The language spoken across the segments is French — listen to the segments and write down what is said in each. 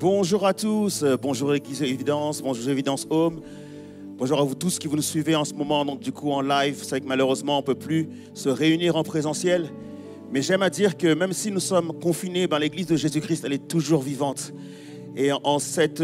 Bonjour à tous, bonjour Église Évidence, bonjour Évidence Home. Bonjour à vous tous qui vous nous suivez en ce moment, donc du coup en live. C'est vrai que malheureusement on ne peut plus se réunir en présentiel. Mais j'aime à dire que même si nous sommes confinés, l'Église de Jésus-Christ, elle est toujours vivante. Et en cette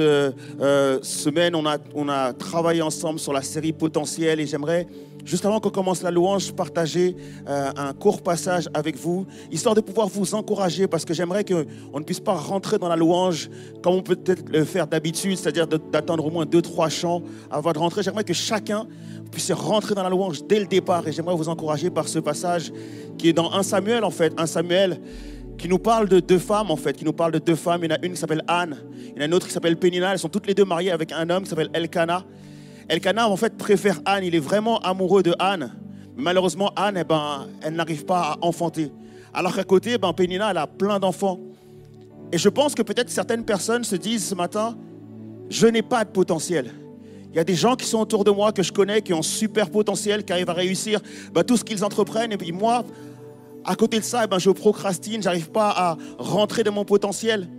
semaine, on a travaillé ensemble sur la série Potentiel. Et j'aimerais, juste avant qu'on commence la louange, partager un court passage avec vous, histoire de pouvoir vous encourager, parce que j'aimerais qu'on ne puisse pas rentrer dans la louange comme on peut peut-être le faire d'habitude, c'est-à-dire d'attendre au moins 2-3 chants avant de rentrer. J'aimerais que chacun puisse rentrer dans la louange dès le départ. Et j'aimerais vous encourager par ce passage qui est dans 1 Samuel, en fait. 1 Samuel qui nous parle de deux femmes, en fait, qui nous parle de deux femmes. Il y en a une qui s'appelle Anne, il y en a une autre qui s'appelle Pénina. Elles sont toutes les deux mariées avec un homme qui s'appelle Elkana. Elkana, en fait, préfère Anne. Il est vraiment amoureux de Anne. Mais malheureusement, Anne, elle n'arrive pas à enfanter. Alors qu'à côté, Pénina, elle a plein d'enfants. Et je pense que peut-être certaines personnes se disent ce matin, je n'ai pas de potentiel. Il y a des gens qui sont autour de moi, que je connais, qui ont super potentiel, qui arrivent à réussir tout ce qu'ils entreprennent. Et puis moi, à côté de ça, je procrastine, je n'arrive pas à rentrer dans mon potentiel.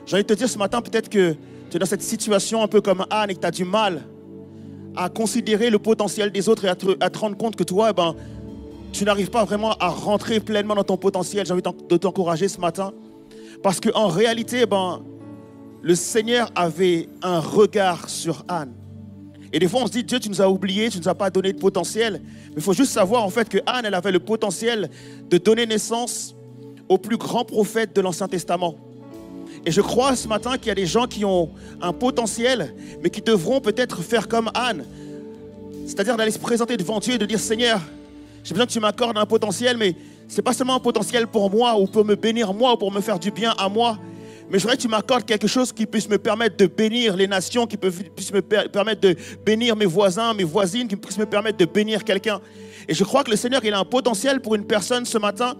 J'ai envie de te dire ce matin, peut-être que tu es dans cette situation un peu comme Anne et que tu as du mal à considérer le potentiel des autres et à te rendre compte que toi, tu n'arrives pas vraiment à rentrer pleinement dans ton potentiel. J'ai envie de t'encourager ce matin. Parce qu'en réalité, le Seigneur avait un regard sur Anne. Et des fois, on se dit, Dieu, tu nous as oubliés, tu ne nous as pas donné de potentiel. Mais il faut juste savoir, en fait, que Anne, elle avait le potentiel de donner naissance au plus grand prophète de l'Ancien Testament. Et je crois ce matin qu'il y a des gens qui ont un potentiel, mais qui devront peut-être faire comme Anne. C'est-à-dire d'aller se présenter devant Dieu et de dire, Seigneur, j'ai besoin que tu m'accordes un potentiel, mais ce n'est pas seulement un potentiel pour moi, ou pour me bénir moi, ou pour me faire du bien à moi. Mais je voudrais que tu m'accordes quelque chose qui puisse me permettre de bénir les nations, qui puisse me permettre de bénir mes voisins, mes voisines, qui puisse me permettre de bénir quelqu'un. Et je crois que le Seigneur, il a un potentiel pour une personne ce matin,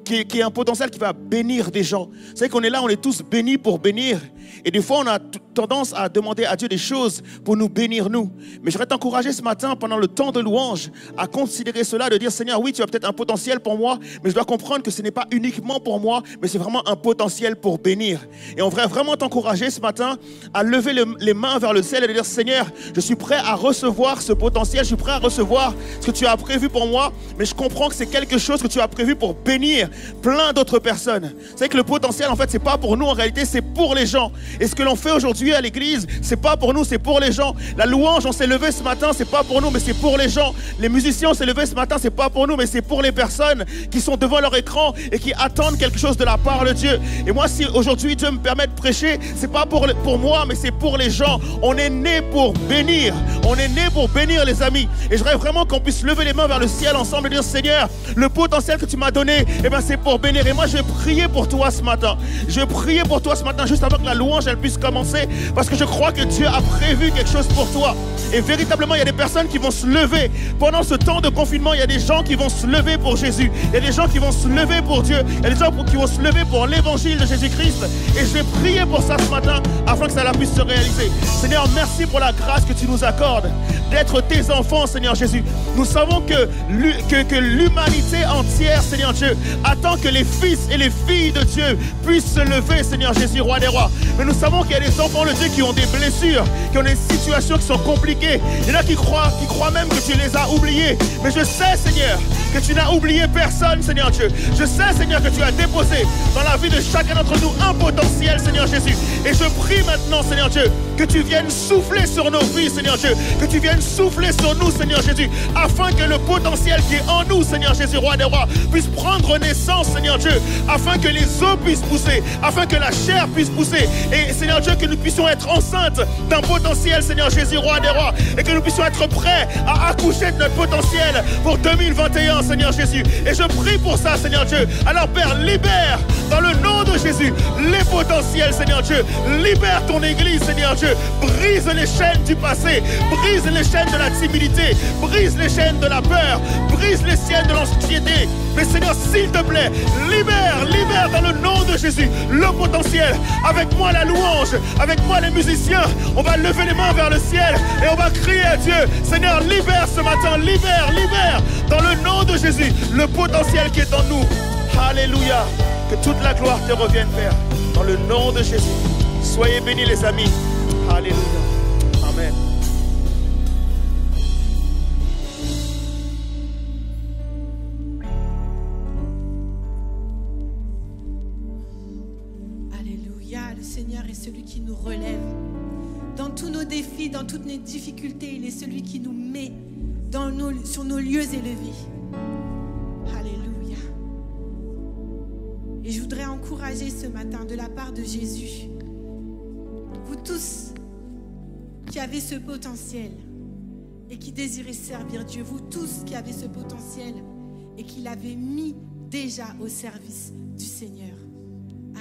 qui est un potentiel qui va bénir des gens. Vous savez qu'on est là, on est tous bénis pour bénir. Et des fois, on a tendance à demander à Dieu des choses pour nous bénir nous. Mais je voudrais t'encourager ce matin, pendant le temps de louange, à considérer cela, de dire, Seigneur, oui, tu as peut-être un potentiel pour moi, mais je dois comprendre que ce n'est pas uniquement pour moi, mais c'est vraiment un potentiel pour bénir. Et on voudrait vraiment t'encourager ce matin à lever les mains vers le ciel et de dire, Seigneur, je suis prêt à recevoir ce potentiel, je suis prêt à recevoir ce que tu as prévu pour moi, mais je comprends que c'est quelque chose que tu as prévu pour bénir plein d'autres personnes. Vous savez que le potentiel, en fait, c'est pas pour nous, en réalité, c'est pour les gens. Et ce que l'on fait aujourd'hui à l'église, c'est pas pour nous, c'est pour les gens. La louange, on s'est levé ce matin, c'est pas pour nous, mais c'est pour les gens. Les musiciens, on s'est levé ce matin, c'est pas pour nous, mais c'est pour les personnes qui sont devant leur écran et qui attendent quelque chose de la part de Dieu. Et moi, si aujourd'hui Dieu me permet de prêcher, c'est pas pour moi, mais c'est pour les gens. On est né pour bénir. On est né pour bénir, les amis. Et je voudrais vraiment qu'on puisse lever les mains vers le ciel ensemble et dire, Seigneur, le potentiel que tu m'as donné, c'est pour bénir. Et moi, je vais prier pour toi ce matin. Je vais prier pour toi ce matin, juste avant que la louange elle puisse commencer, parce que je crois que Dieu a prévu quelque chose pour toi. Et véritablement, il y a des personnes qui vont se lever. Pendant ce temps de confinement, il y a des gens qui vont se lever pour Jésus. Il y a des gens qui vont se lever pour Dieu. Il y a des gens qui vont se lever pour l'évangile de Jésus-Christ. Et je vais prier pour ça ce matin, afin que ça puisse se réaliser. Seigneur, merci pour la grâce que tu nous accordes d'être tes enfants, Seigneur Jésus. Nous savons que l'humanité entière, Seigneur Dieu, attend que les fils et les filles de Dieu puissent se lever, Seigneur Jésus, roi des rois. Mais nous savons qu'il y a des enfants de Dieu qui ont des blessures, qui ont des situations qui sont compliquées. Il y en a qui croient même que tu les as oubliés. Mais je sais, Seigneur, que tu n'as oublié personne, Seigneur Dieu. Je sais, Seigneur, que tu as déposé dans la vie de chacun d'entre nous un potentiel, Seigneur Jésus. Et je prie maintenant, Seigneur Dieu, que tu viennes souffler sur nos vies, Seigneur Dieu. Que tu viennes souffler sur nous, Seigneur Jésus, afin que le potentiel qui est en nous, Seigneur Jésus, roi des rois, puisse prendre naissance, Seigneur Dieu, afin que les os puissent pousser, afin que la chair puisse pousser. Et Seigneur Dieu, que nous puissions être enceintes d'un potentiel, Seigneur Jésus, roi des rois, et que nous puissions être prêts à accoucher de notre potentiel pour 2021, Seigneur Jésus. Et je prie pour ça, Seigneur Dieu. Alors Père, libère dans le nom de Jésus les potentiels, Seigneur Dieu. Libère ton église, Seigneur Dieu. Brise les chaînes du passé, brise les chaînes de la timidité, brise les chaînes de la peur, brise les chaînes de l'anxiété. Mais Seigneur, s'il te plaît, libère dans le nom de Jésus le potentiel. Avec moi la louange, avec moi les musiciens, on va lever les mains vers le ciel et on va crier à Dieu. Seigneur, libère ce matin, libère dans le nom de Jésus le potentiel qui est en nous. Alléluia, que toute la gloire te revienne, Père, dans le nom de Jésus. Soyez bénis les amis. Alléluia. Amen. Alléluia. Le Seigneur est celui qui nous relève. Dans tous nos défis, dans toutes nos difficultés, il est celui qui nous met sur nos lieux élevés. Alléluia. Et je voudrais encourager ce matin de la part de Jésus, vous tous qui avez ce potentiel et qui désirez servir Dieu, vous tous qui avez ce potentiel et qui l'avez mis déjà au service du Seigneur.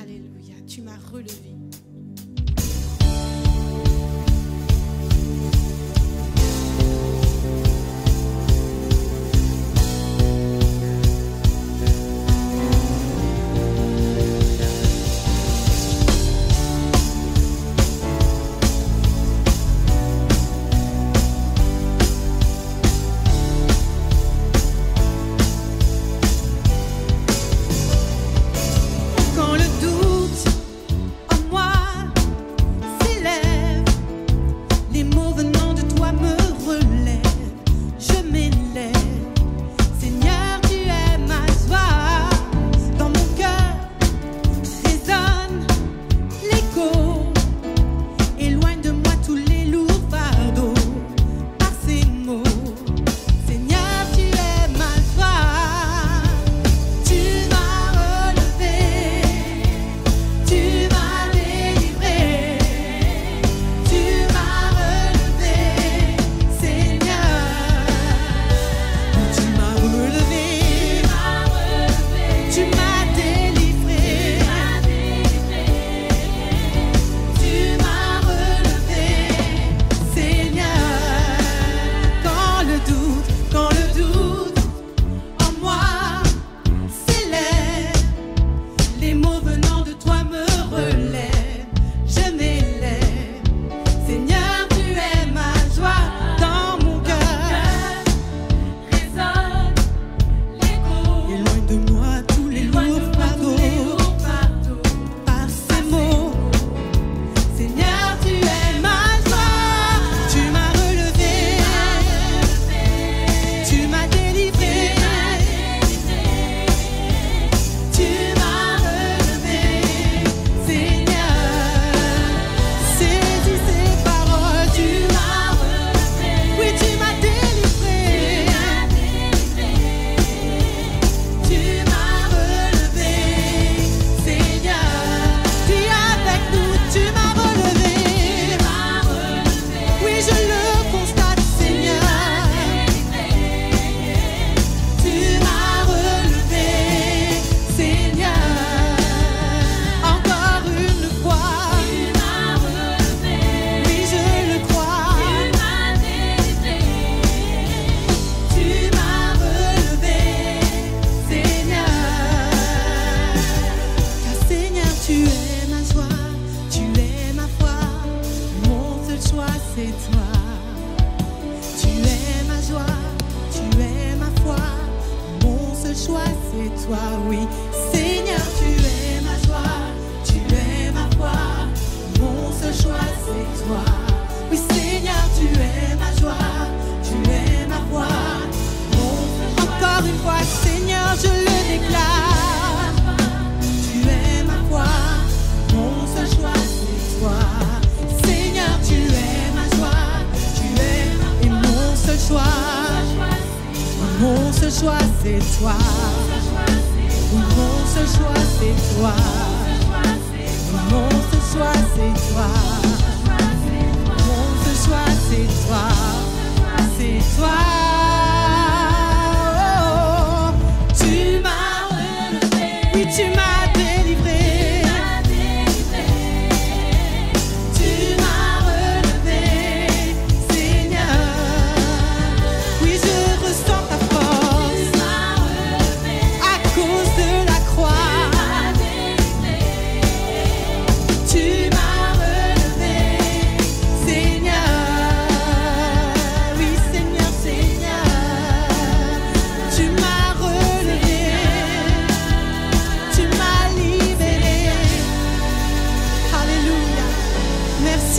Alléluia, tu m'as relevé.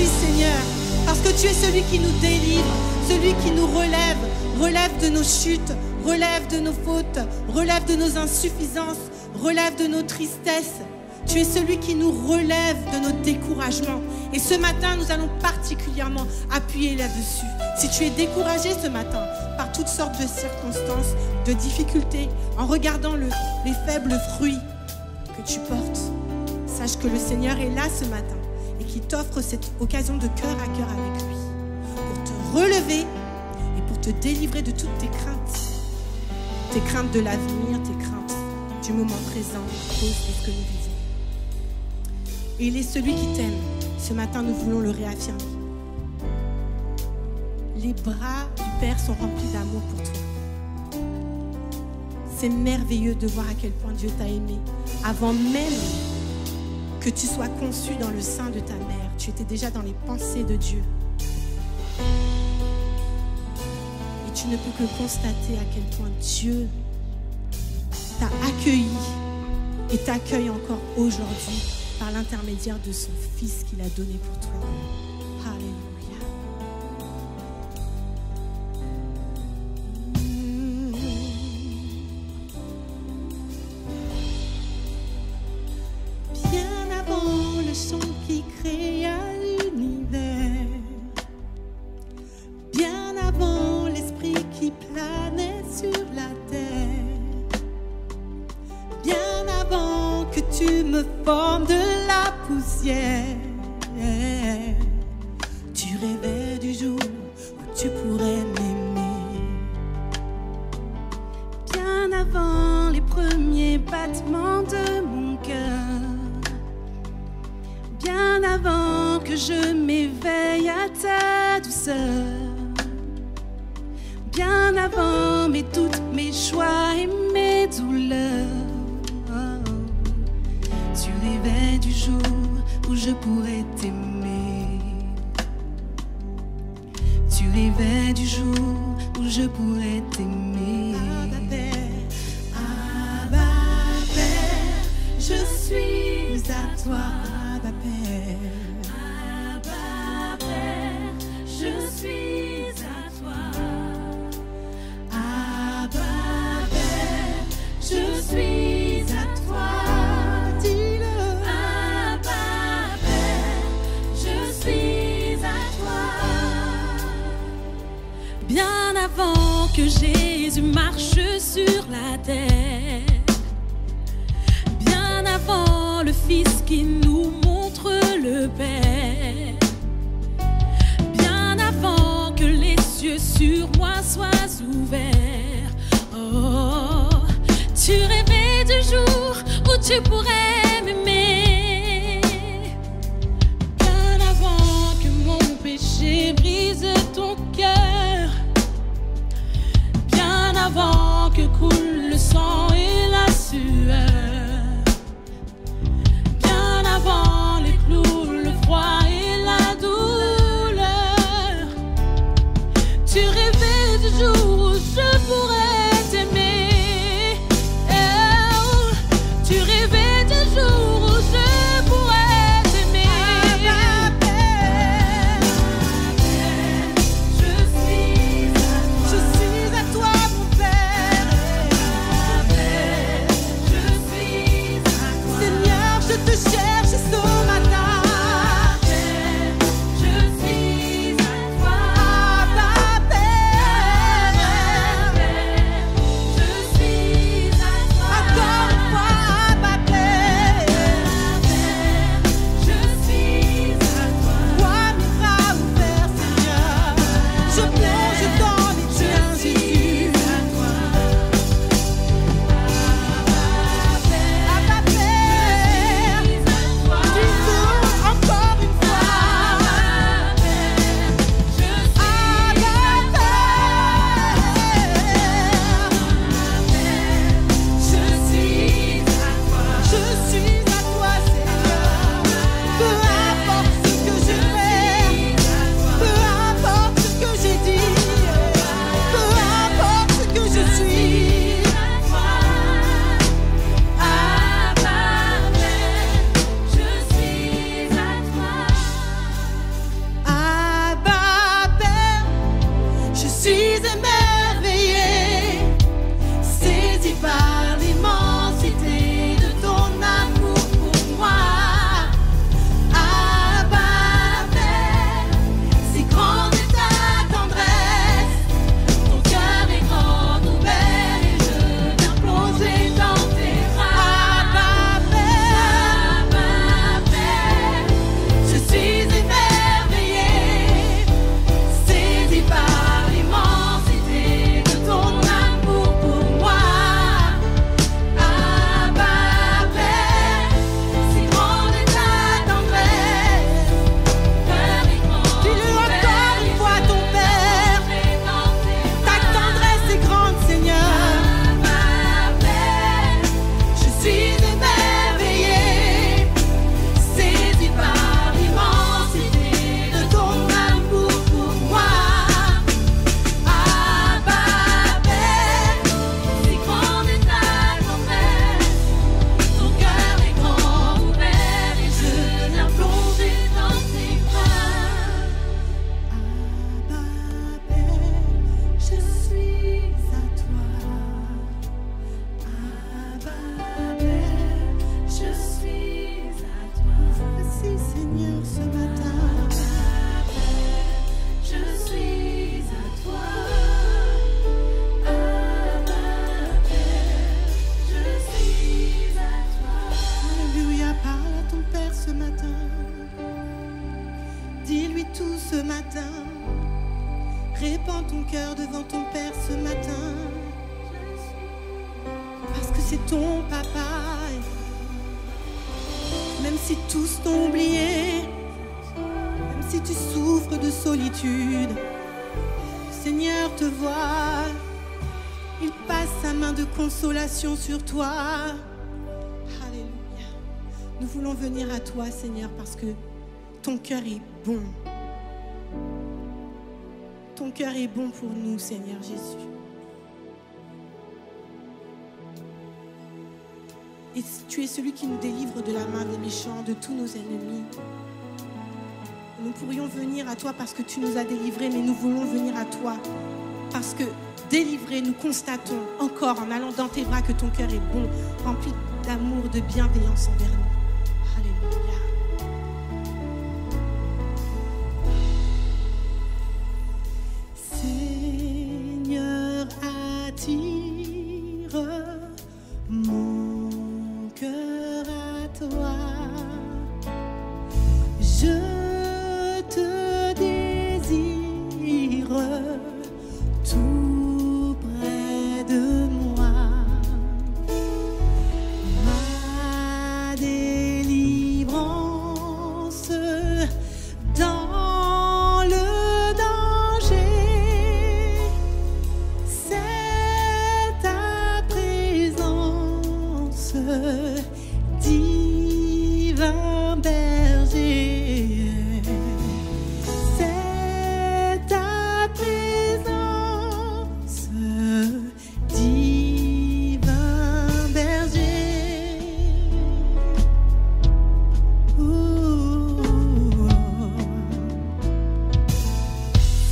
Merci Seigneur, parce que tu es celui qui nous délivre, celui qui nous relève, relève de nos chutes, relève de nos fautes, relève de nos insuffisances, relève de nos tristesses. Tu es celui qui nous relève de nos découragements. Et ce matin, nous allons particulièrement appuyer là-dessus. Si tu es découragé ce matin par toutes sortes de circonstances, de difficultés, en regardant les faibles fruits que tu portes, sache que le Seigneur est là ce matin et qu'il t'offre cette occasion de cœur à cœur avec lui pour te relever et pour te délivrer de toutes tes craintes de l'avenir, tes craintes du moment présent à cause de ce que nous vivons. Et il est celui qui t'aime. Ce matin, nous voulons le réaffirmer. Les bras du Père sont remplis d'amour pour toi. C'est merveilleux de voir à quel point Dieu t'a aimé. Avant même que tu sois conçu dans le sein de ta mère, tu étais déjà dans les pensées de Dieu. Et tu ne peux que constater à quel point Dieu t'a accueilli et t'accueille encore aujourd'hui par l'intermédiaire de son Fils qu'il a donné pour toi. Alléluia. Bien avant le son qui créa l'univers, bien avant l'esprit qui planait sur la terre, bien avant que tu me formes de la poussière, tu rêvais du jour où tu pourrais m'aimer. Bien avant les premiers battements de mon cœur, bien avant que je m'éveille à ta douceur, bien avant mes doutes, mes choix et mes douleurs, tu rêvais du jour où je pourrais t'aimer. Tu rêvais du jour où je pourrais t'aimer. Abba Père, Abba Père, je suis à toi. Abba Père, Abba Père, je suis à toi. Abba Père, je suis à toi. Bien avant que Jésus marche sur la terre, bien avant le Fils qui nous montre le Père, bien avant que les cieux sur moi soient ouverts, oh, tu rêvais du jour où tu pourrais m'aimer. Bien avant que mon péché brise ton cœur, avant que coule le sang et la sueur, bien avant les clous, le froid et la douleur, tu rêvais du jour où je pourrais t'aimer. Oh, tu rêvais du tout ce matin. Répands ton cœur devant ton Père ce matin. Parce que c'est ton papa. Même si tous t'ont oublié, même si tu souffres de solitude, le Seigneur te voit. Il passe sa main de consolation sur toi. Alléluia. Nous voulons venir à toi, Seigneur, parce que ton cœur est bon. Ton cœur est bon pour nous, Seigneur Jésus. Et tu es celui qui nous délivre de la main des méchants, de tous nos ennemis. Nous pourrions venir à toi parce que tu nous as délivrés, mais nous voulons venir à toi parce que délivrés, nous constatons encore en allant dans tes bras que ton cœur est bon, rempli d'amour, de bienveillance envers nous. Alléluia. Seigneur, attire mon cœur à toi. Je te désire tout près de moi. Ma délivrance dans le danger, c'est ta présence, divin berger. C'est ta présence, divin berger.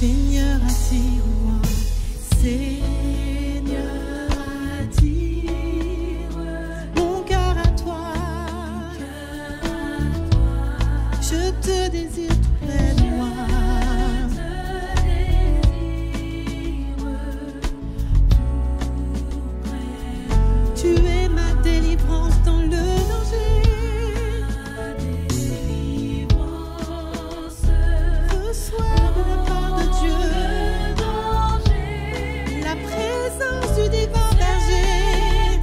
Seigneur, attire-moi. Seigneur, attire mon cœur à toi. Je te désire tout près de moi. Tu es ma délivrance dans le danger. Reçois de la part de Dieu la présence du divin berger.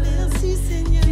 Merci Seigneur.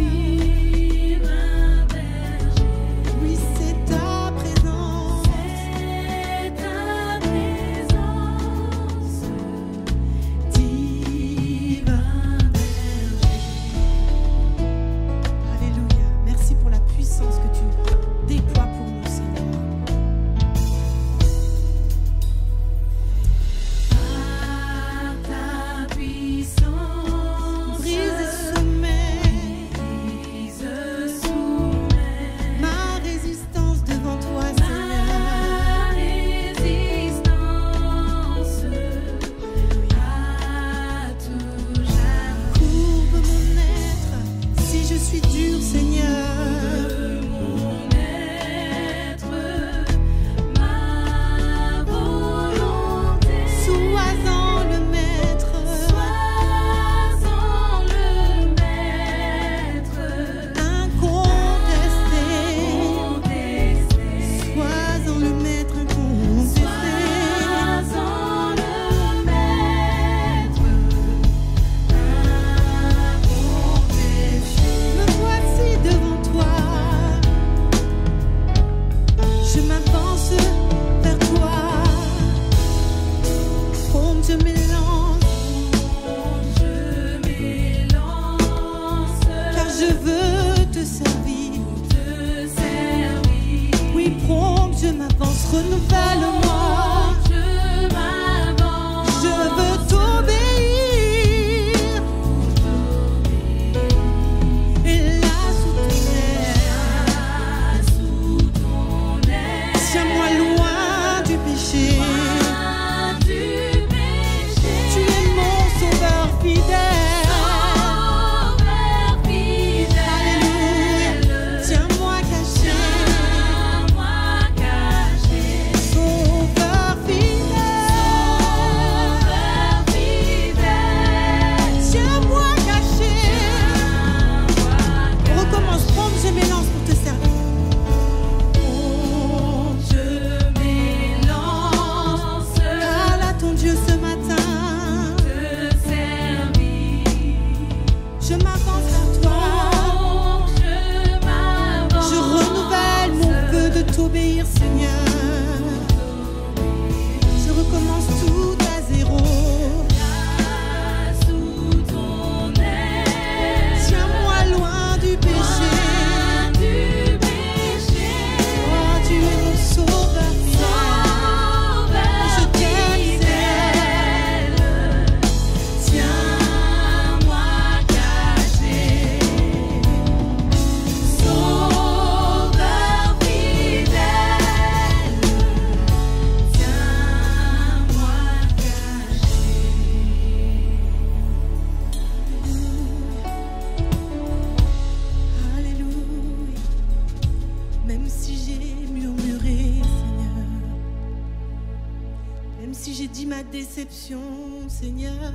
si j'ai dit ma déception, Seigneur,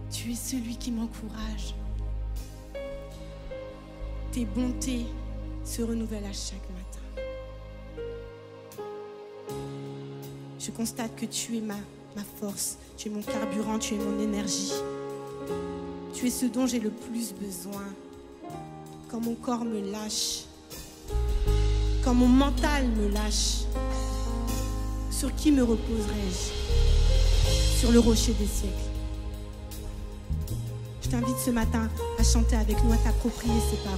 tu es celui qui m'encourage. Tes bontés se renouvellent à chaque matin. Je constate que tu es ma force, tu es mon carburant, tu es mon énergie. Tu es ce dont j'ai le plus besoin. Quand mon corps me lâche, quand mon mental me lâche, sur qui me reposerai-je? Sur le rocher des siècles. Je t'invite ce matin à chanter avec nous, à t'approprier ces paroles.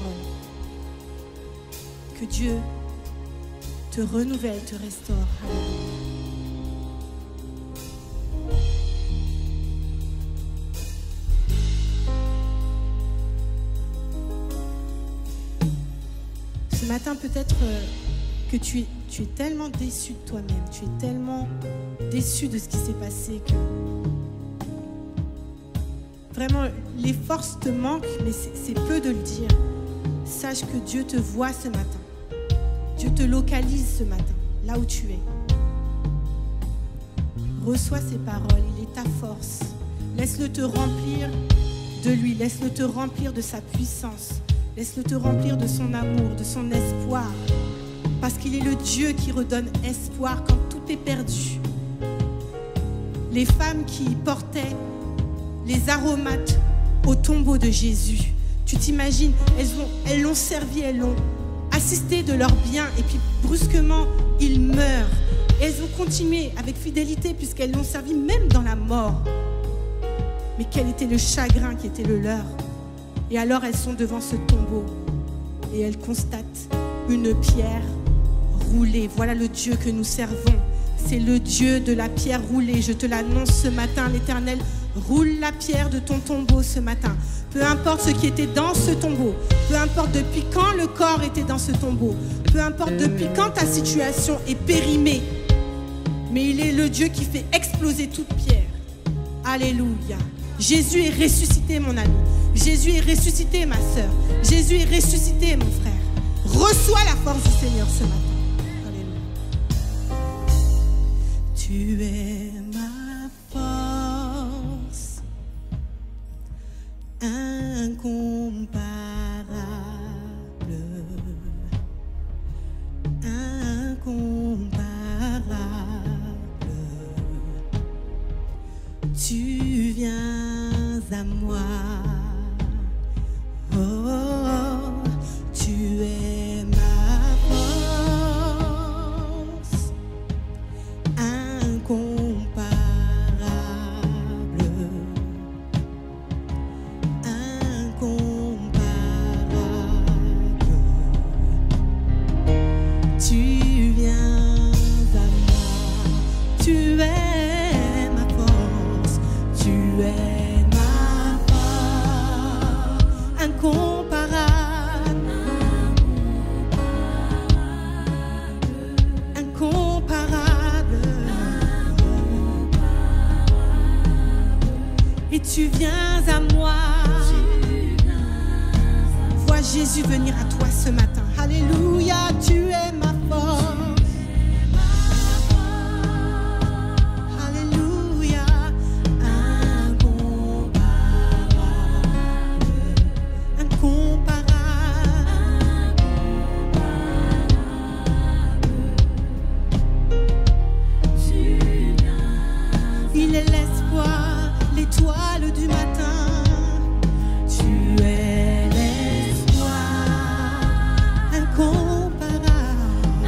Que Dieu te renouvelle, te restaure. Alléluia. Ce matin, peut-être que tu es tellement déçu de toi-même, tu es tellement déçu de ce qui s'est passé que vraiment les forces te manquent, mais c'est peu de le dire. Sache que Dieu te voit ce matin. Dieu te localise ce matin, là où tu es. Reçois ces paroles, il est ta force. Laisse-le te remplir de lui, laisse-le te remplir de sa puissance. Laisse-le te remplir de son amour, de son espoir. Parce qu'il est le Dieu qui redonne espoir quand tout est perdu. Les femmes qui portaient les aromates au tombeau de Jésus, tu t'imagines, elles l'ont servi, elles l'ont assisté de leurs biens et puis brusquement, ils meurent. Et elles ont continué avec fidélité puisqu'elles l'ont servi même dans la mort. Mais quel était le chagrin qui était le leur? Et alors elles sont devant ce tombeau et elles constatent une pierre roulée. Voilà le Dieu que nous servons. C'est le Dieu de la pierre roulée. Je te l'annonce ce matin, l'Éternel roule la pierre de ton tombeau ce matin. Peu importe ce qui était dans ce tombeau, peu importe depuis quand le corps était dans ce tombeau, peu importe depuis quand ta situation est périmée, mais il est le Dieu qui fait exploser toute pierre. Alléluia. Jésus est ressuscité, mon ami. Jésus est ressuscité, ma sœur. Jésus est ressuscité, mon frère. Reçois la force du Seigneur ce matin. Alléluia. Tu es ma force incomparable, incomparable. Tu viens à moi. Oh, tu es ma force incomparable, incomparable. Tu viens à moi, tu es ma force, tu es ma force incomparable, incomparable. Et tu viens à moi. Vois Jésus venir à toi ce matin. Alléluia, tu es ma force. Alléluia, incomparable, incomparable. Il est l'espoir, l'étoile du matin. Tu es l'espoir incomparable,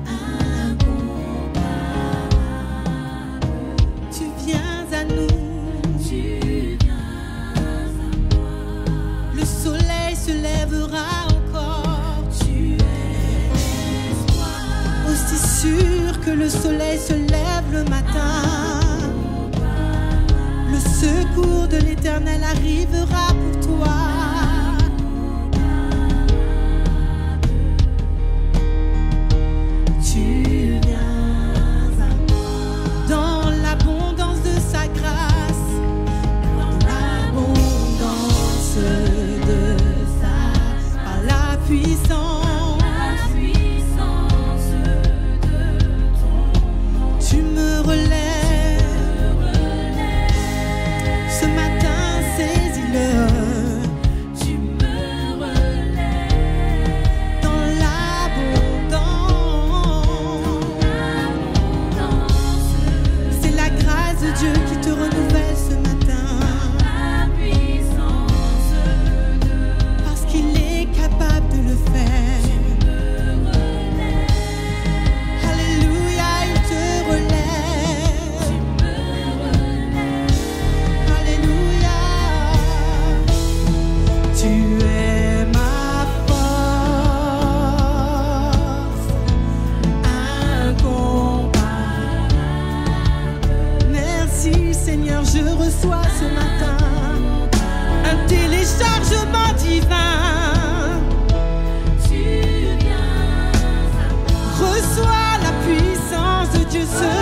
incomparable. Tu viens à nous. Le soleil se lèvera encore. Tu es l'espoir. Aussi sûr que le soleil se lève le matin, le secours de l'Éternel arrivera pour toi. Tu viens à moi dans l'abondance de sa grâce, dans l'abondance de sa, par la puissance reçois ce matin un téléchargement divin. Reçois la puissance de Dieu ce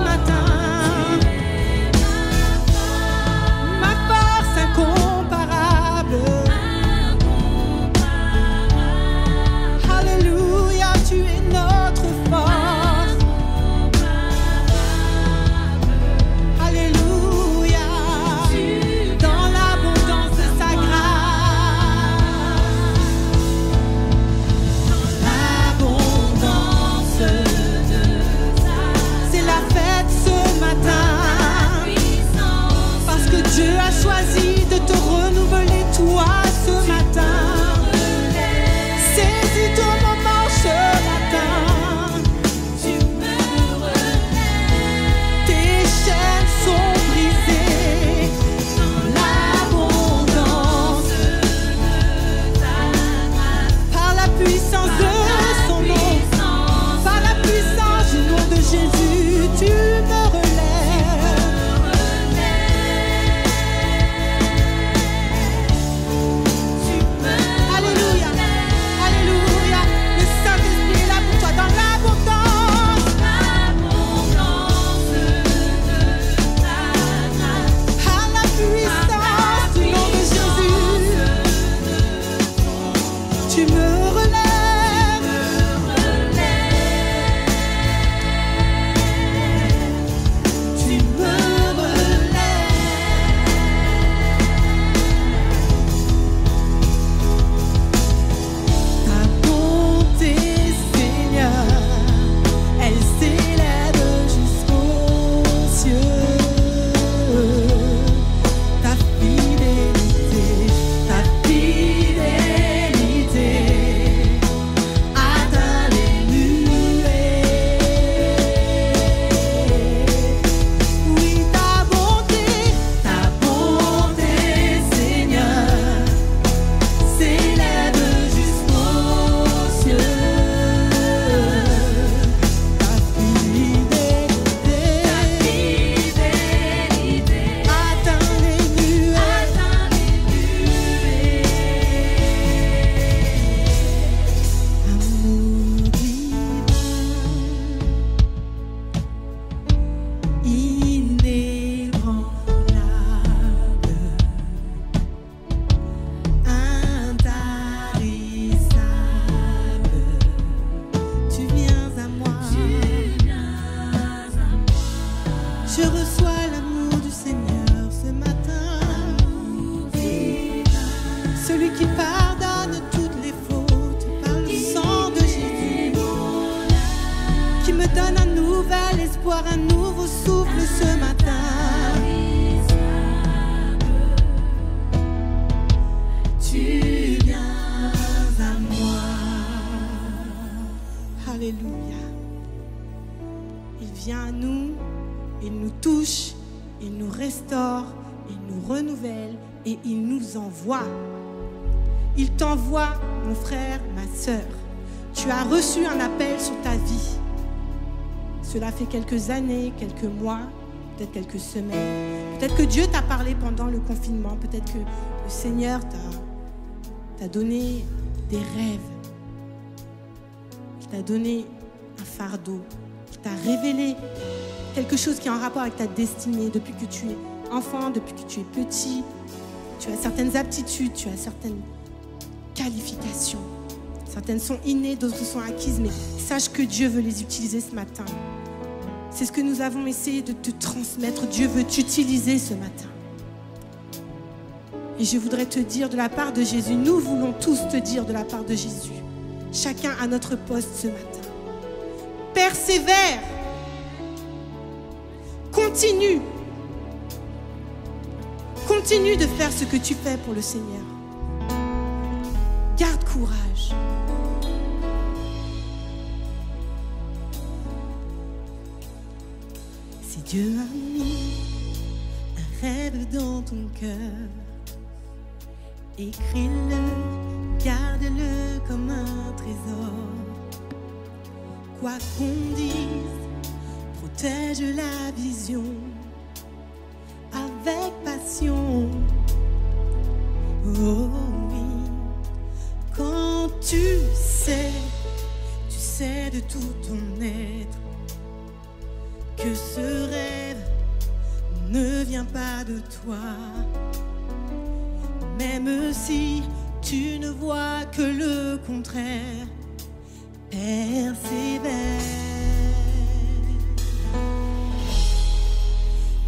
matin. Ma force incomparable. Alléluia, tu es notre force. Alléluia, dans l'abondance de sa grâce. L'abondance de c'est la fête ce matin. Parce que Dieu a choisi de te renouveler toi ce matin. Saisis ton moment ce matin. Tes chaînes sont brisées dans l'abondance par la puissance de son nom, par la puissance du nom de Jésus. Tu me relèves. Alléluia, alléluia. Le Saint-Esprit est là pour toi dans l'abondance. Par la puissance du nom de Jésus, tu me relèves. Tu me relèves. Ta bonté, Seigneur, elle s'élève jusqu'aux cieux. Ta fidélité atteint les nuées. Oui, ta bonté, Seigneur, s'élève jusqu'aux cieux. Ta fidélité atteint les nuées. Amour divin, inébranlable, intarissable, tu viens à moi. Je reçois l'amour du Seigneur ce matin. Celui qui pardonne toutes les fautes par le sang de Jésus, qui me donne un nouvel espoir, un nouveau souffle ce matin. Tu viens à moi. Alléluia. Il vient à nous, il nous touche, il nous restaure, il nous renouvelle et il nous envoie. Il t'envoie, mon frère, ma sœur. Tu as reçu un appel sur ta vie. Cela fait quelques années, quelques mois, peut-être quelques semaines. Peut-être que Dieu t'a parlé pendant le confinement. Peut-être que le Seigneur t'a donné des rêves. Il t'a donné un fardeau. Il t'a révélé quelque chose qui est en rapport avec ta destinée depuis que tu es enfant, depuis que tu es petit. Tu as certaines aptitudes, tu as certaines qualifications. Certaines sont innées, d'autres sont acquises, mais sache que Dieu veut les utiliser ce matin. C'est ce que nous avons essayé de te transmettre. Dieu veut t'utiliser ce matin. Et je voudrais te dire de la part de Jésus, nous voulons tous te dire de la part de Jésus, chacun à notre poste ce matin. Persévère. Continue. Continue de faire ce que tu fais pour le Seigneur. Garde courage. Si Dieu a mis un rêve dans ton cœur, écris-le, garde-le comme un trésor. Quoi qu'on dise, protège la vision avec toi. Même si tu ne vois que le contraire, persévère.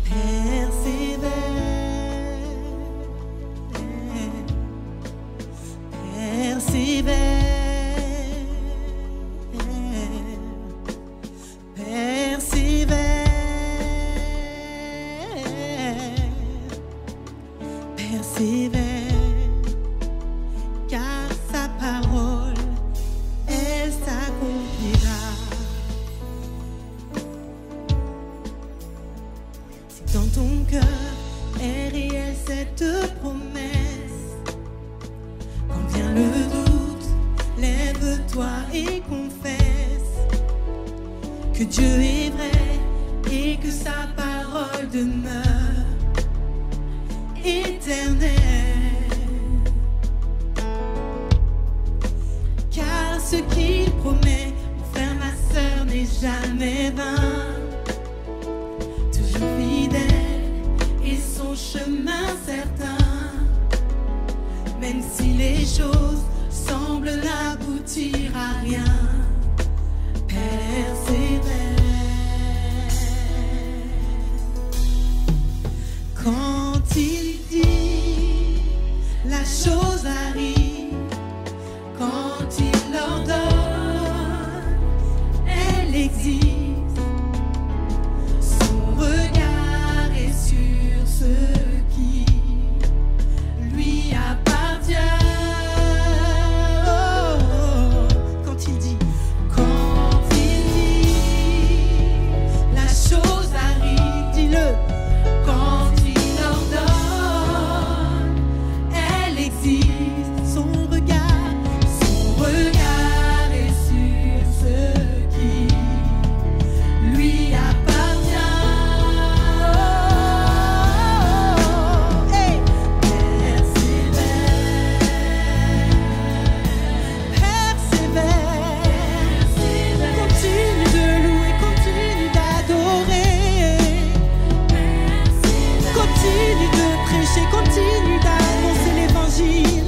Persévère. Persévère. Persévère. Persévère. Car sa parole, elle s'accomplira. Si dans ton cœur est réelle cette promesse, quand vient le doute, lève-toi et confesse que Dieu est vrai et que sa parole demeure éternelle. Car ce qu'il promet, mon frère, ma sœur, n'est jamais vain. Toujours fidèle et son chemin certain. Même si les choses semblent n'aboutir à rien, persévère. Quand il dit, la chose arrive. Quand il ordonne, elle existe. Son regard est sur ce qui lui appartient. Oh, oh, oh. Quand il dit, la chose arrive, dis-le. Quand il ordonne, elle existe. Son regard est sur ce qui lui appartient. Oh, hey. Persévère, persévère, continue de louer, continue d'adorer, continue de prêcher, continue d'annoncer l'évangile.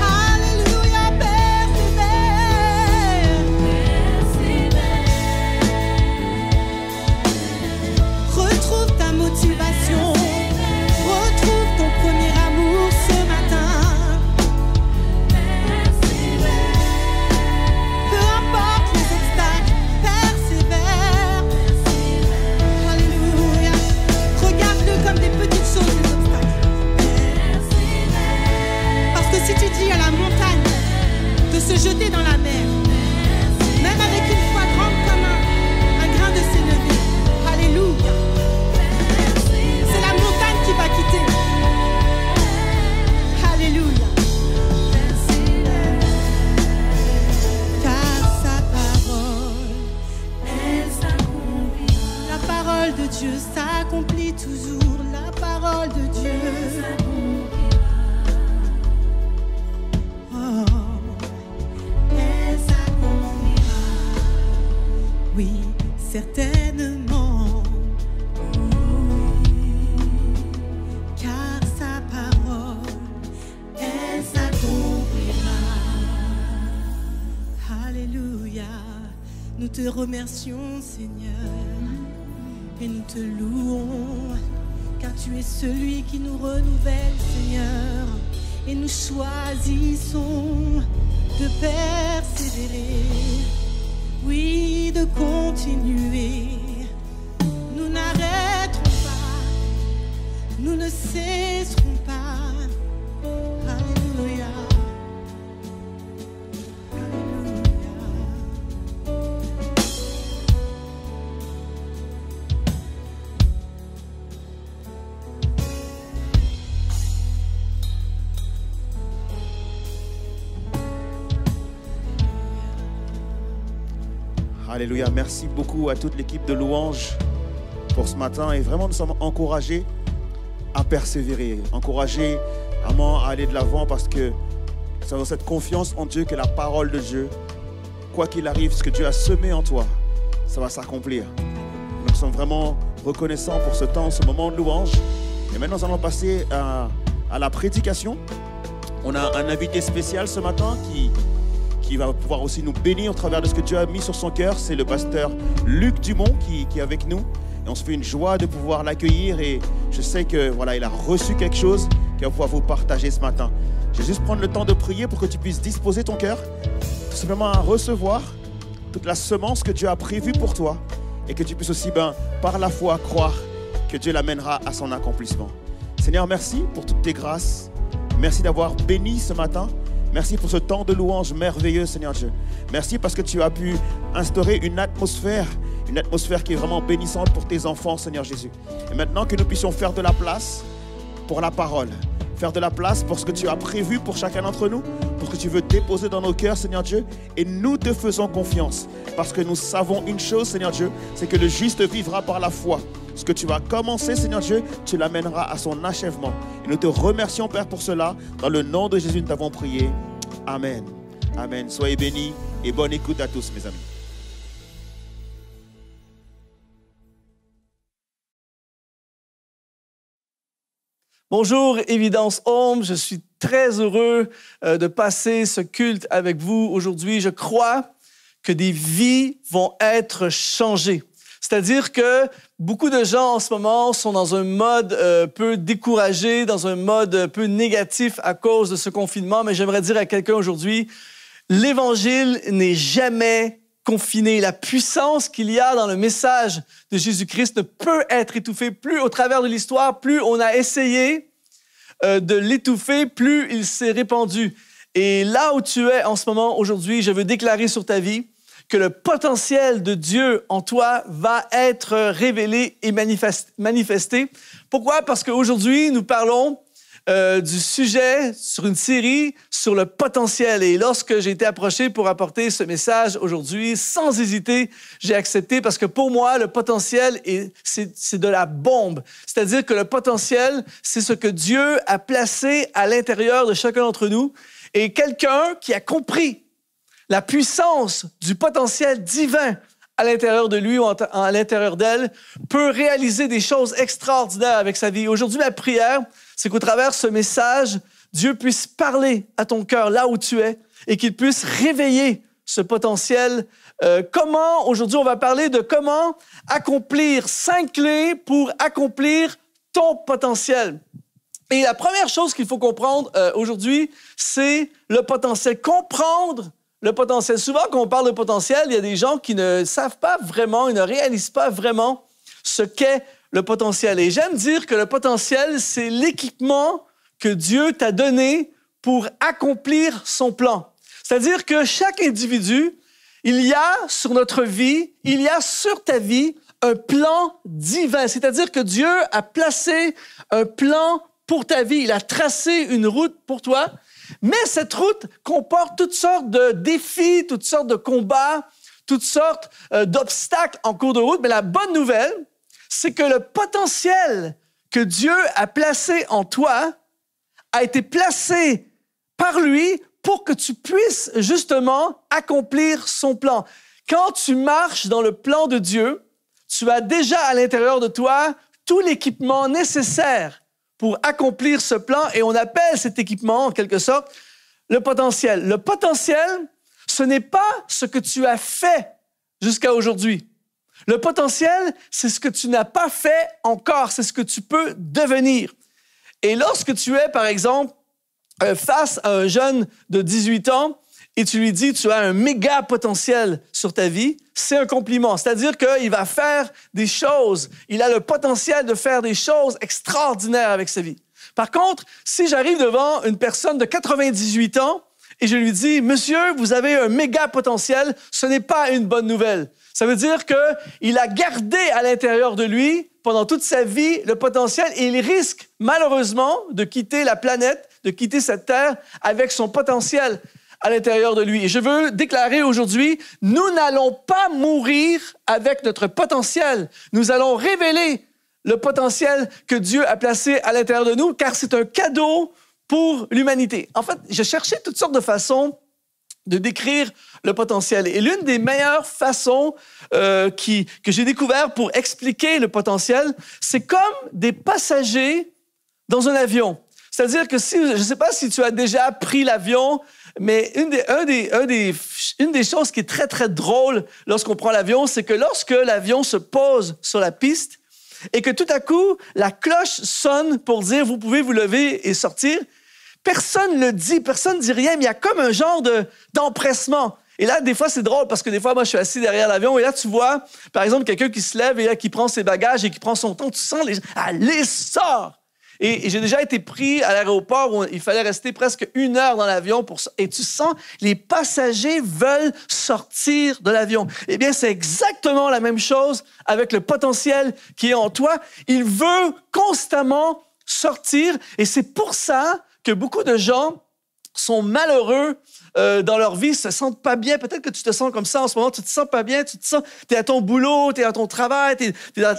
Alléluia, persévère. Retrouve ta motivation, retrouve ton premier amour ce matin. Peu importe les obstacles, persévère. Alléluia. Regarde-le comme des petites choses, les obstacles. Parce que si tu dis à la montagne de se jeter dans la mer, même avec une foi grande comme un grain de sénévé, alléluia, c'est la montagne qui va quitter. Alléluia. Car sa parole, elle s'accomplira. La parole de Dieu s'accomplit toujours. La parole de Dieu oh, elle s'accomplira. Oui, certainement. Car sa parole, elle s'accomplira. Alléluia. Nous te remercions, Seigneur, et nous te louons, car tu es celui qui nous renouvelle, Seigneur, et nous choisissons de persévérer, oui, de continuer. Nous n'arrêterons pas, nous ne cesserons pas. Alléluia. Alléluia. Merci beaucoup à toute l'équipe de louanges pour ce matin. Et vraiment, nous sommes encouragés à persévérer, encouragés à aller de l'avant parce que nous avons cette confiance en Dieu que la parole de Dieu, quoi qu'il arrive, ce que Dieu a semé en toi, ça va s'accomplir. Nous sommes vraiment reconnaissant pour ce temps, ce moment de louange. Et maintenant, nous allons passer à la prédication. On a un invité spécial ce matin qui va pouvoir aussi nous bénir au travers de ce que Dieu a mis sur son cœur. C'est le pasteur Luc Dumont qui est avec nous. Et on se fait une joie de pouvoir l'accueillir. Et je sais que voilà, il a reçu quelque chose qu'il va pouvoir vous partager ce matin. Je vais juste prendre le temps de prier pour que tu puisses disposer ton cœur, tout simplement à recevoir toute la semence que Dieu a prévue pour toi et que tu puisses aussi, par la foi, croire que Dieu l'amènera à son accomplissement. Seigneur, merci pour toutes tes grâces. Merci d'avoir béni ce matin. Merci pour ce temps de louange merveilleux, Seigneur Dieu. Merci parce que tu as pu instaurer une atmosphère qui est vraiment bénissante pour tes enfants, Seigneur Jésus. Et maintenant que nous puissions faire de la place pour la parole, faire de la place pour ce que tu as prévu pour chacun d'entre nous, pour ce que tu veux déposer dans nos cœurs, Seigneur Dieu. Et nous te faisons confiance parce que nous savons une chose, Seigneur Dieu, c'est que le juste vivra par la foi. Ce que tu vas commencer, Seigneur Dieu, tu l'amèneras à son achèvement. Et nous te remercions, Père, pour cela. Dans le nom de Jésus, nous t'avons prié. Amen. Amen. Soyez bénis et bonne écoute à tous, mes amis. Bonjour, Évidence Home. Je suis très heureux de passer ce culte avec vous aujourd'hui. Je crois que des vies vont être changées. C'est-à-dire que beaucoup de gens en ce moment sont dans un mode peu découragé, dans un mode peu négatif à cause de ce confinement. Mais j'aimerais dire à quelqu'un aujourd'hui, l'Évangile n'est jamais confiné. La puissance qu'il y a dans le message de Jésus-Christ ne peut être étouffée. Plus au travers de l'histoire, plus on a essayé de l'étouffer, plus il s'est répandu. Et là où tu es en ce moment, aujourd'hui, je veux déclarer sur ta vie que le potentiel de Dieu en toi va être révélé et manifesté. Pourquoi? Parce qu'aujourd'hui, nous parlons du sujet sur une série sur le potentiel. Et lorsque j'ai été approché pour apporter ce message aujourd'hui, sans hésiter, j'ai accepté parce que pour moi, le potentiel, c'est de la bombe. C'est-à-dire que le potentiel, c'est ce que Dieu a placé à l'intérieur de chacun d'entre nous. Et quelqu'un qui a compris la puissance du potentiel divin à l'intérieur de lui ou à l'intérieur d'elle peut réaliser des choses extraordinaires avec sa vie. Aujourd'hui, ma prière, c'est qu'au travers de ce message, Dieu puisse parler à ton cœur là où tu es et qu'il puisse réveiller ce potentiel. Aujourd'hui, on va parler de comment accomplir 5 clés pour accomplir ton potentiel. Et la première chose qu'il faut comprendre aujourd'hui, c'est le potentiel. Comprendre le potentiel. Souvent, quand on parle de potentiel, il y a des gens qui ne savent pas vraiment, ils ne réalisent pas vraiment ce qu'est le potentiel. Et j'aime dire que le potentiel, c'est l'équipement que Dieu t'a donné pour accomplir son plan. C'est-à-dire que chaque individu, il y a sur notre vie, il y a sur ta vie un plan divin. C'est-à-dire que Dieu a placé un plan pour ta vie. Il a tracé une route pour toi. Mais cette route comporte toutes sortes de défis, toutes sortes de combats, toutes sortes d'obstacles en cours de route. Mais la bonne nouvelle, c'est que le potentiel que Dieu a placé en toi a été placé par lui pour que tu puisses justement accomplir son plan. Quand tu marches dans le plan de Dieu, tu as déjà à l'intérieur de toi tout l'équipement nécessaire pour accomplir ce plan, et on appelle cet équipement, en quelque sorte, le potentiel. Le potentiel, ce n'est pas ce que tu as fait jusqu'à aujourd'hui. Le potentiel, c'est ce que tu n'as pas fait encore, c'est ce que tu peux devenir. Et lorsque tu es, par exemple, face à un jeune de 18 ans, et tu lui dis, tu as un méga potentiel sur ta vie, c'est un compliment. C'est-à-dire qu'il va faire des choses, il a le potentiel de faire des choses extraordinaires avec sa vie. Par contre, si j'arrive devant une personne de 98 ans et je lui dis, monsieur, vous avez un méga potentiel, ce n'est pas une bonne nouvelle. Ça veut dire qu'il a gardé à l'intérieur de lui, pendant toute sa vie, le potentiel, et il risque malheureusement de quitter la planète, de quitter cette terre avec son potentiel à l'intérieur de lui. Et je veux déclarer aujourd'hui, nous n'allons pas mourir avec notre potentiel. Nous allons révéler le potentiel que Dieu a placé à l'intérieur de nous, car c'est un cadeau pour l'humanité. En fait, je cherchais toutes sortes de façons de décrire le potentiel. Et l'une des meilleures façons que j'ai découvert pour expliquer le potentiel, c'est comme des passagers dans un avion. C'est-à-dire que je ne sais pas si tu as déjà pris l'avion, mais une des choses qui est très, très drôle lorsqu'on prend l'avion, c'est que lorsque l'avion se pose sur la piste et que tout à coup, la cloche sonne pour dire « vous pouvez vous lever et sortir », personne ne le dit, personne ne dit rien, mais il y a comme un genre d'empressement. Et là, des fois, c'est drôle parce que des fois, moi, je suis assis derrière l'avion et là, tu vois, par exemple, quelqu'un qui se lève et là, qui prend ses bagages et qui prend son temps. Tu sens les gens, allez, sors! Et j'ai déjà été pris à l'aéroport où il fallait rester presque 1 heure dans l'avion et tu sens les passagers veulent sortir de l'avion. Eh bien, c'est exactement la même chose avec le potentiel qui est en toi. Il veut constamment sortir et c'est pour ça que beaucoup de gens sont malheureux dans leur vie, se sentent pas bien. Peut-être que tu te sens comme ça en ce moment, tu te sens pas bien, t'es à ton boulot, t'es à ton travail, t'es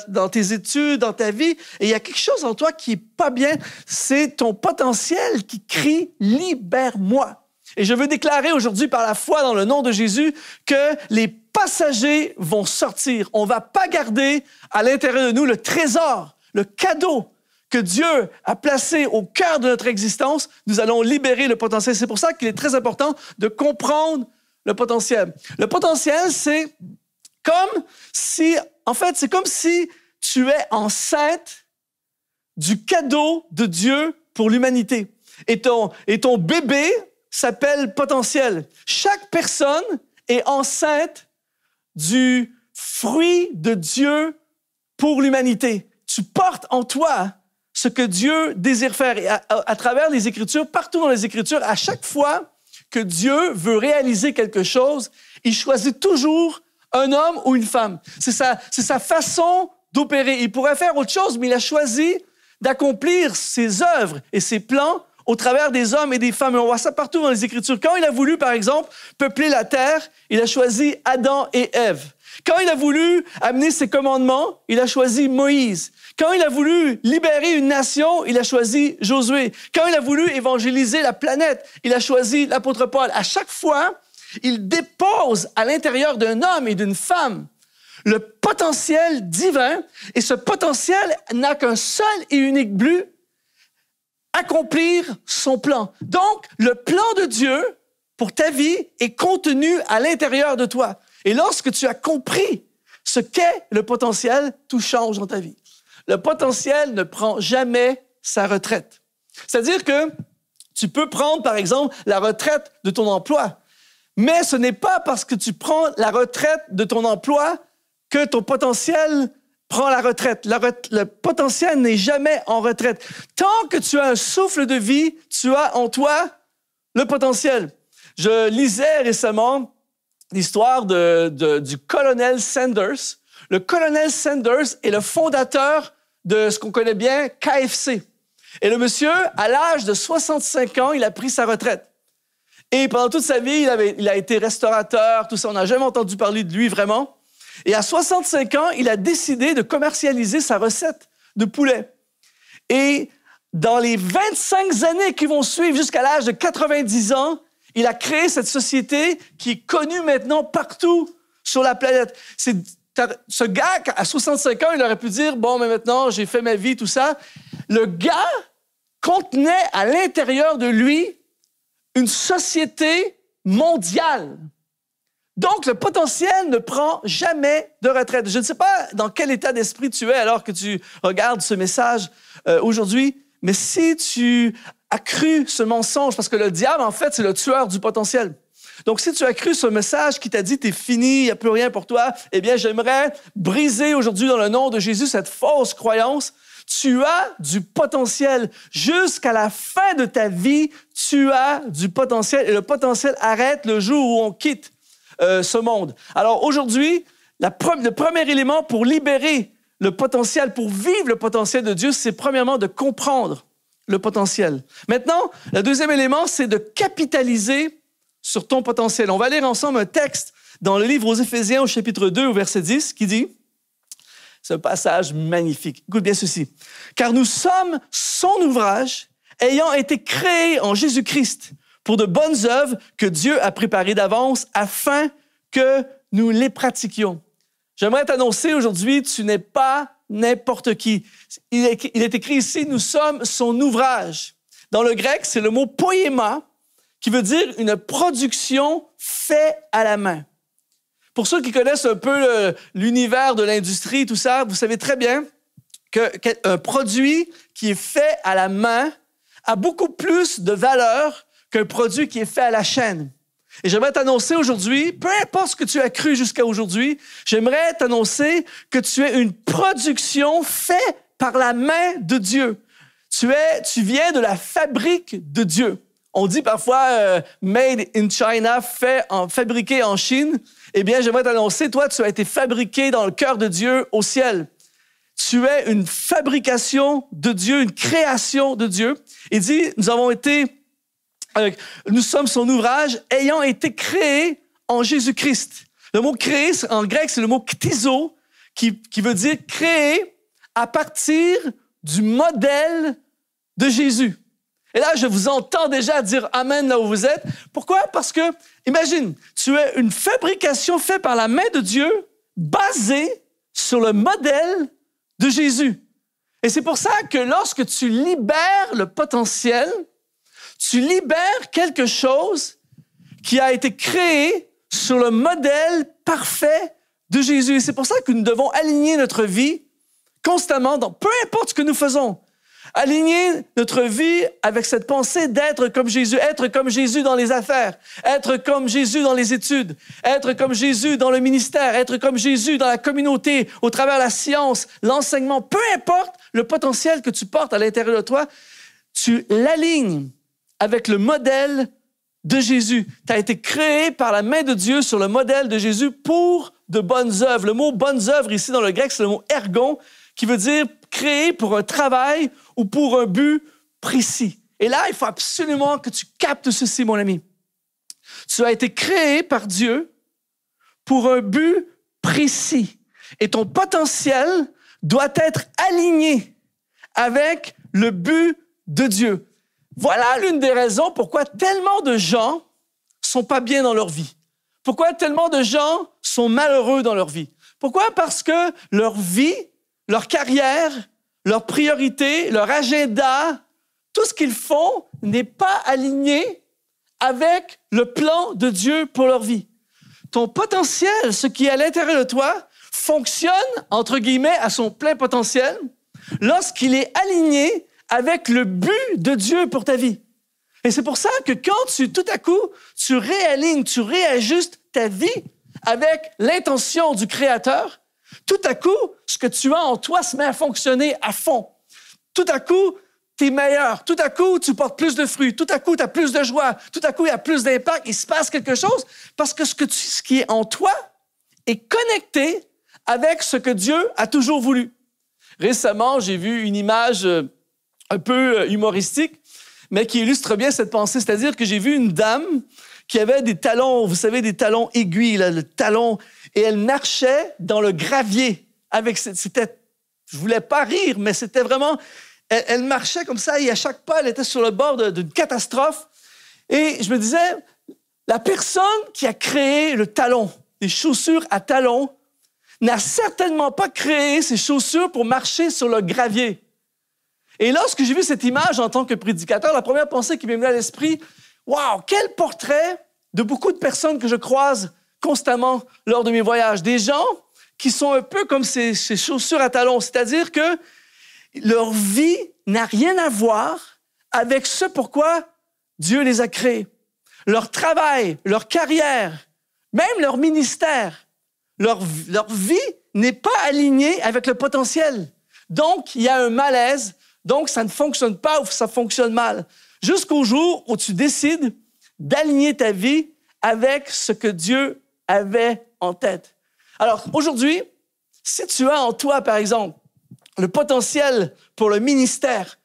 dans tes études, dans ta vie, et il y a quelque chose en toi qui est pas bien. C'est ton potentiel qui crie « Libère-moi ». Et je veux déclarer aujourd'hui par la foi dans le nom de Jésus que les passagers vont sortir. On va pas garder à l'intérieur de nous le trésor, le cadeau que Dieu a placé au cœur de notre existence. Nous allons libérer le potentiel. C'est pour ça qu'il est très important de comprendre le potentiel. Le potentiel, c'est comme si tu es enceinte du cadeau de Dieu pour l'humanité. Et ton bébé s'appelle potentiel. Chaque personne est enceinte du fruit de Dieu pour l'humanité. Tu portes en toi ce que Dieu désire faire. Et à travers les Écritures, partout dans les Écritures, à chaque fois que Dieu veut réaliser quelque chose, il choisit toujours un homme ou une femme. C'est sa façon d'opérer. Il pourrait faire autre chose, mais il a choisi d'accomplir ses œuvres et ses plans au travers des hommes et des femmes. Et on voit ça partout dans les Écritures. Quand il a voulu, par exemple, peupler la terre, il a choisi Adam et Ève. Quand il a voulu amener ses commandements, il a choisi Moïse. Quand il a voulu libérer une nation, il a choisi Josué. Quand il a voulu évangéliser la planète, il a choisi l'apôtre Paul. À chaque fois, il dépose à l'intérieur d'un homme et d'une femme le potentiel divin, et ce potentiel n'a qu'un seul et unique but, accomplir son plan. Donc, le plan de Dieu pour ta vie est contenu à l'intérieur de toi. Et lorsque tu as compris ce qu'est le potentiel, tout change dans ta vie. Le potentiel ne prend jamais sa retraite. C'est-à-dire que tu peux prendre, par exemple, la retraite de ton emploi, mais ce n'est pas parce que tu prends la retraite de ton emploi que ton potentiel prend la retraite. Le potentiel n'est jamais en retraite. Tant que tu as un souffle de vie, tu as en toi le potentiel. Je lisais récemment l'histoire du colonel Sanders. Le colonel Sanders est le fondateur de ce qu'on connaît bien, KFC. Et le monsieur, à l'âge de 65 ans, il a pris sa retraite. Et pendant toute sa vie, il a été restaurateur, tout ça. On n'a jamais entendu parler de lui vraiment. Et à 65 ans, il a décidé de commercialiser sa recette de poulet. Et dans les 25 années qui vont suivre jusqu'à l'âge de 90 ans, il a créé cette société qui est connue maintenant partout sur la planète. Ce gars, à 65 ans, il aurait pu dire « Bon, mais maintenant, j'ai fait ma vie, tout ça. » Le gars contenait à l'intérieur de lui une société mondiale. Donc, le potentiel ne prend jamais de retraite. Je ne sais pas dans quel état d'esprit tu es alors que tu regardes ce message aujourd'hui, mais si tu as cru ce mensonge, parce que le diable, en fait, c'est le tueur du potentiel. Donc, si tu as cru ce message qui t'a dit « t'es fini, il n'y a plus rien pour toi », eh bien, j'aimerais briser aujourd'hui dans le nom de Jésus cette fausse croyance. Tu as du potentiel. Jusqu'à la fin de ta vie, tu as du potentiel. Et le potentiel arrête le jour où on quitte ce monde. Alors aujourd'hui, le premier élément pour libérer le potentiel, pour vivre le potentiel de Dieu, c'est premièrement de comprendre le potentiel. Maintenant, le deuxième élément, c'est de capitaliser sur ton potentiel. On va lire ensemble un texte dans le livre aux Éphésiens au chapitre 2 au verset 10 qui dit, c'est un passage magnifique. Écoute bien ceci. « Car nous sommes son ouvrage, ayant été créés en Jésus-Christ pour de bonnes œuvres que Dieu a préparées d'avance afin que nous les pratiquions. J'aimerais t'annoncer aujourd'hui, tu n'es pas n'importe qui. Il est écrit ici, nous sommes son ouvrage. Dans le grec, c'est le mot poiema, qui veut dire une production faite à la main. Pour ceux qui connaissent un peu l'univers de l'industrie, tout ça, vous savez très bien qu'un produit qui est fait à la main a beaucoup plus de valeur qu'un produit qui est fait à la chaîne. Et j'aimerais t'annoncer aujourd'hui, peu importe ce que tu as cru jusqu'à aujourd'hui, j'aimerais t'annoncer que tu es une production faite par la main de Dieu. Tu viens de la fabrique de Dieu. On dit parfois made in China, fabriqué en Chine. Eh bien, j'aimerais t'annoncer, toi, tu as été fabriqué dans le cœur de Dieu au ciel. Tu es une fabrication de Dieu, une création de Dieu. Il dit, nous sommes son ouvrage ayant été créés en Jésus-Christ. Le mot créer, en grec, c'est le mot ktizo, qui veut dire créer à partir du modèle de Jésus. Et là, je vous entends déjà dire Amen là où vous êtes. Pourquoi? Parce que, imagine, tu es une fabrication faite par la main de Dieu, basée sur le modèle de Jésus. Et c'est pour ça que lorsque tu libères le potentiel, tu libères quelque chose qui a été créé sur le modèle parfait de Jésus. Et c'est pour ça que nous devons aligner notre vie constamment dans peu importe ce que nous faisons. Aligner notre vie avec cette pensée d'être comme Jésus, être comme Jésus dans les affaires, être comme Jésus dans les études, être comme Jésus dans le ministère, être comme Jésus dans la communauté, au travers de la science, l'enseignement, peu importe le potentiel que tu portes à l'intérieur de toi, tu l'alignes avec le modèle de Jésus. Tu as été créé par la main de Dieu sur le modèle de Jésus pour de bonnes œuvres. Le mot « bonnes œuvres » ici dans le grec, c'est le mot « ergon » qui veut dire créé pour un travail ou pour un but précis. Et là, il faut absolument que tu captes ceci, mon ami. Tu as été créé par Dieu pour un but précis. Et ton potentiel doit être aligné avec le but de Dieu. Voilà l'une des raisons pourquoi tellement de gens sont pas bien dans leur vie. Pourquoi tellement de gens sont malheureux dans leur vie. Pourquoi? Parce que leur vie, leur carrière, leurs priorités, leur agenda, tout ce qu'ils font n'est pas aligné avec le plan de Dieu pour leur vie. Ton potentiel, ce qui est à l'intérieur de toi, fonctionne, entre guillemets, à son plein potentiel lorsqu'il est aligné avec le but de Dieu pour ta vie. Et c'est pour ça que quand tout à coup, tu réalignes, tu réajustes ta vie avec l'intention du Créateur, tout à coup, ce que tu as en toi se met à fonctionner à fond. Tout à coup, tu es meilleur. Tout à coup, tu portes plus de fruits. Tout à coup, tu as plus de joie. Tout à coup, il y a plus d'impact. Il se passe quelque chose parce que ce qui est en toi est connecté avec ce que Dieu a toujours voulu. Récemment, j'ai vu une image un peu humoristique, mais qui illustre bien cette pensée. C'est-à-dire que j'ai vu une dame qui avait des talons, vous savez, des talons aiguilles, là, le talon, et elle marchait dans le gravier. Je voulais pas rire, mais c'était vraiment... Elle marchait comme ça, et à chaque pas, elle était sur le bord d'une catastrophe. Et je me disais, la personne qui a créé le talon, les chaussures à talons, n'a certainement pas créé ces chaussures pour marcher sur le gravier. Et lorsque j'ai vu cette image en tant que prédicateur, la première pensée qui m'est venue à l'esprit, wow, quel portrait de beaucoup de personnes que je croise constamment lors de mes voyages. Des gens qui sont un peu comme ces chaussures à talons, c'est-à-dire que leur vie n'a rien à voir avec ce pourquoi Dieu les a créés. Leur travail, leur carrière, même leur ministère, leur vie n'est pas alignée avec le potentiel. Donc, il y a un malaise, donc ça ne fonctionne pas ou ça fonctionne mal. Jusqu'au jour où tu décides d'aligner ta vie avec ce que Dieu avait en tête. Alors, aujourd'hui, si tu as en toi, par exemple, le potentiel pour le ministère,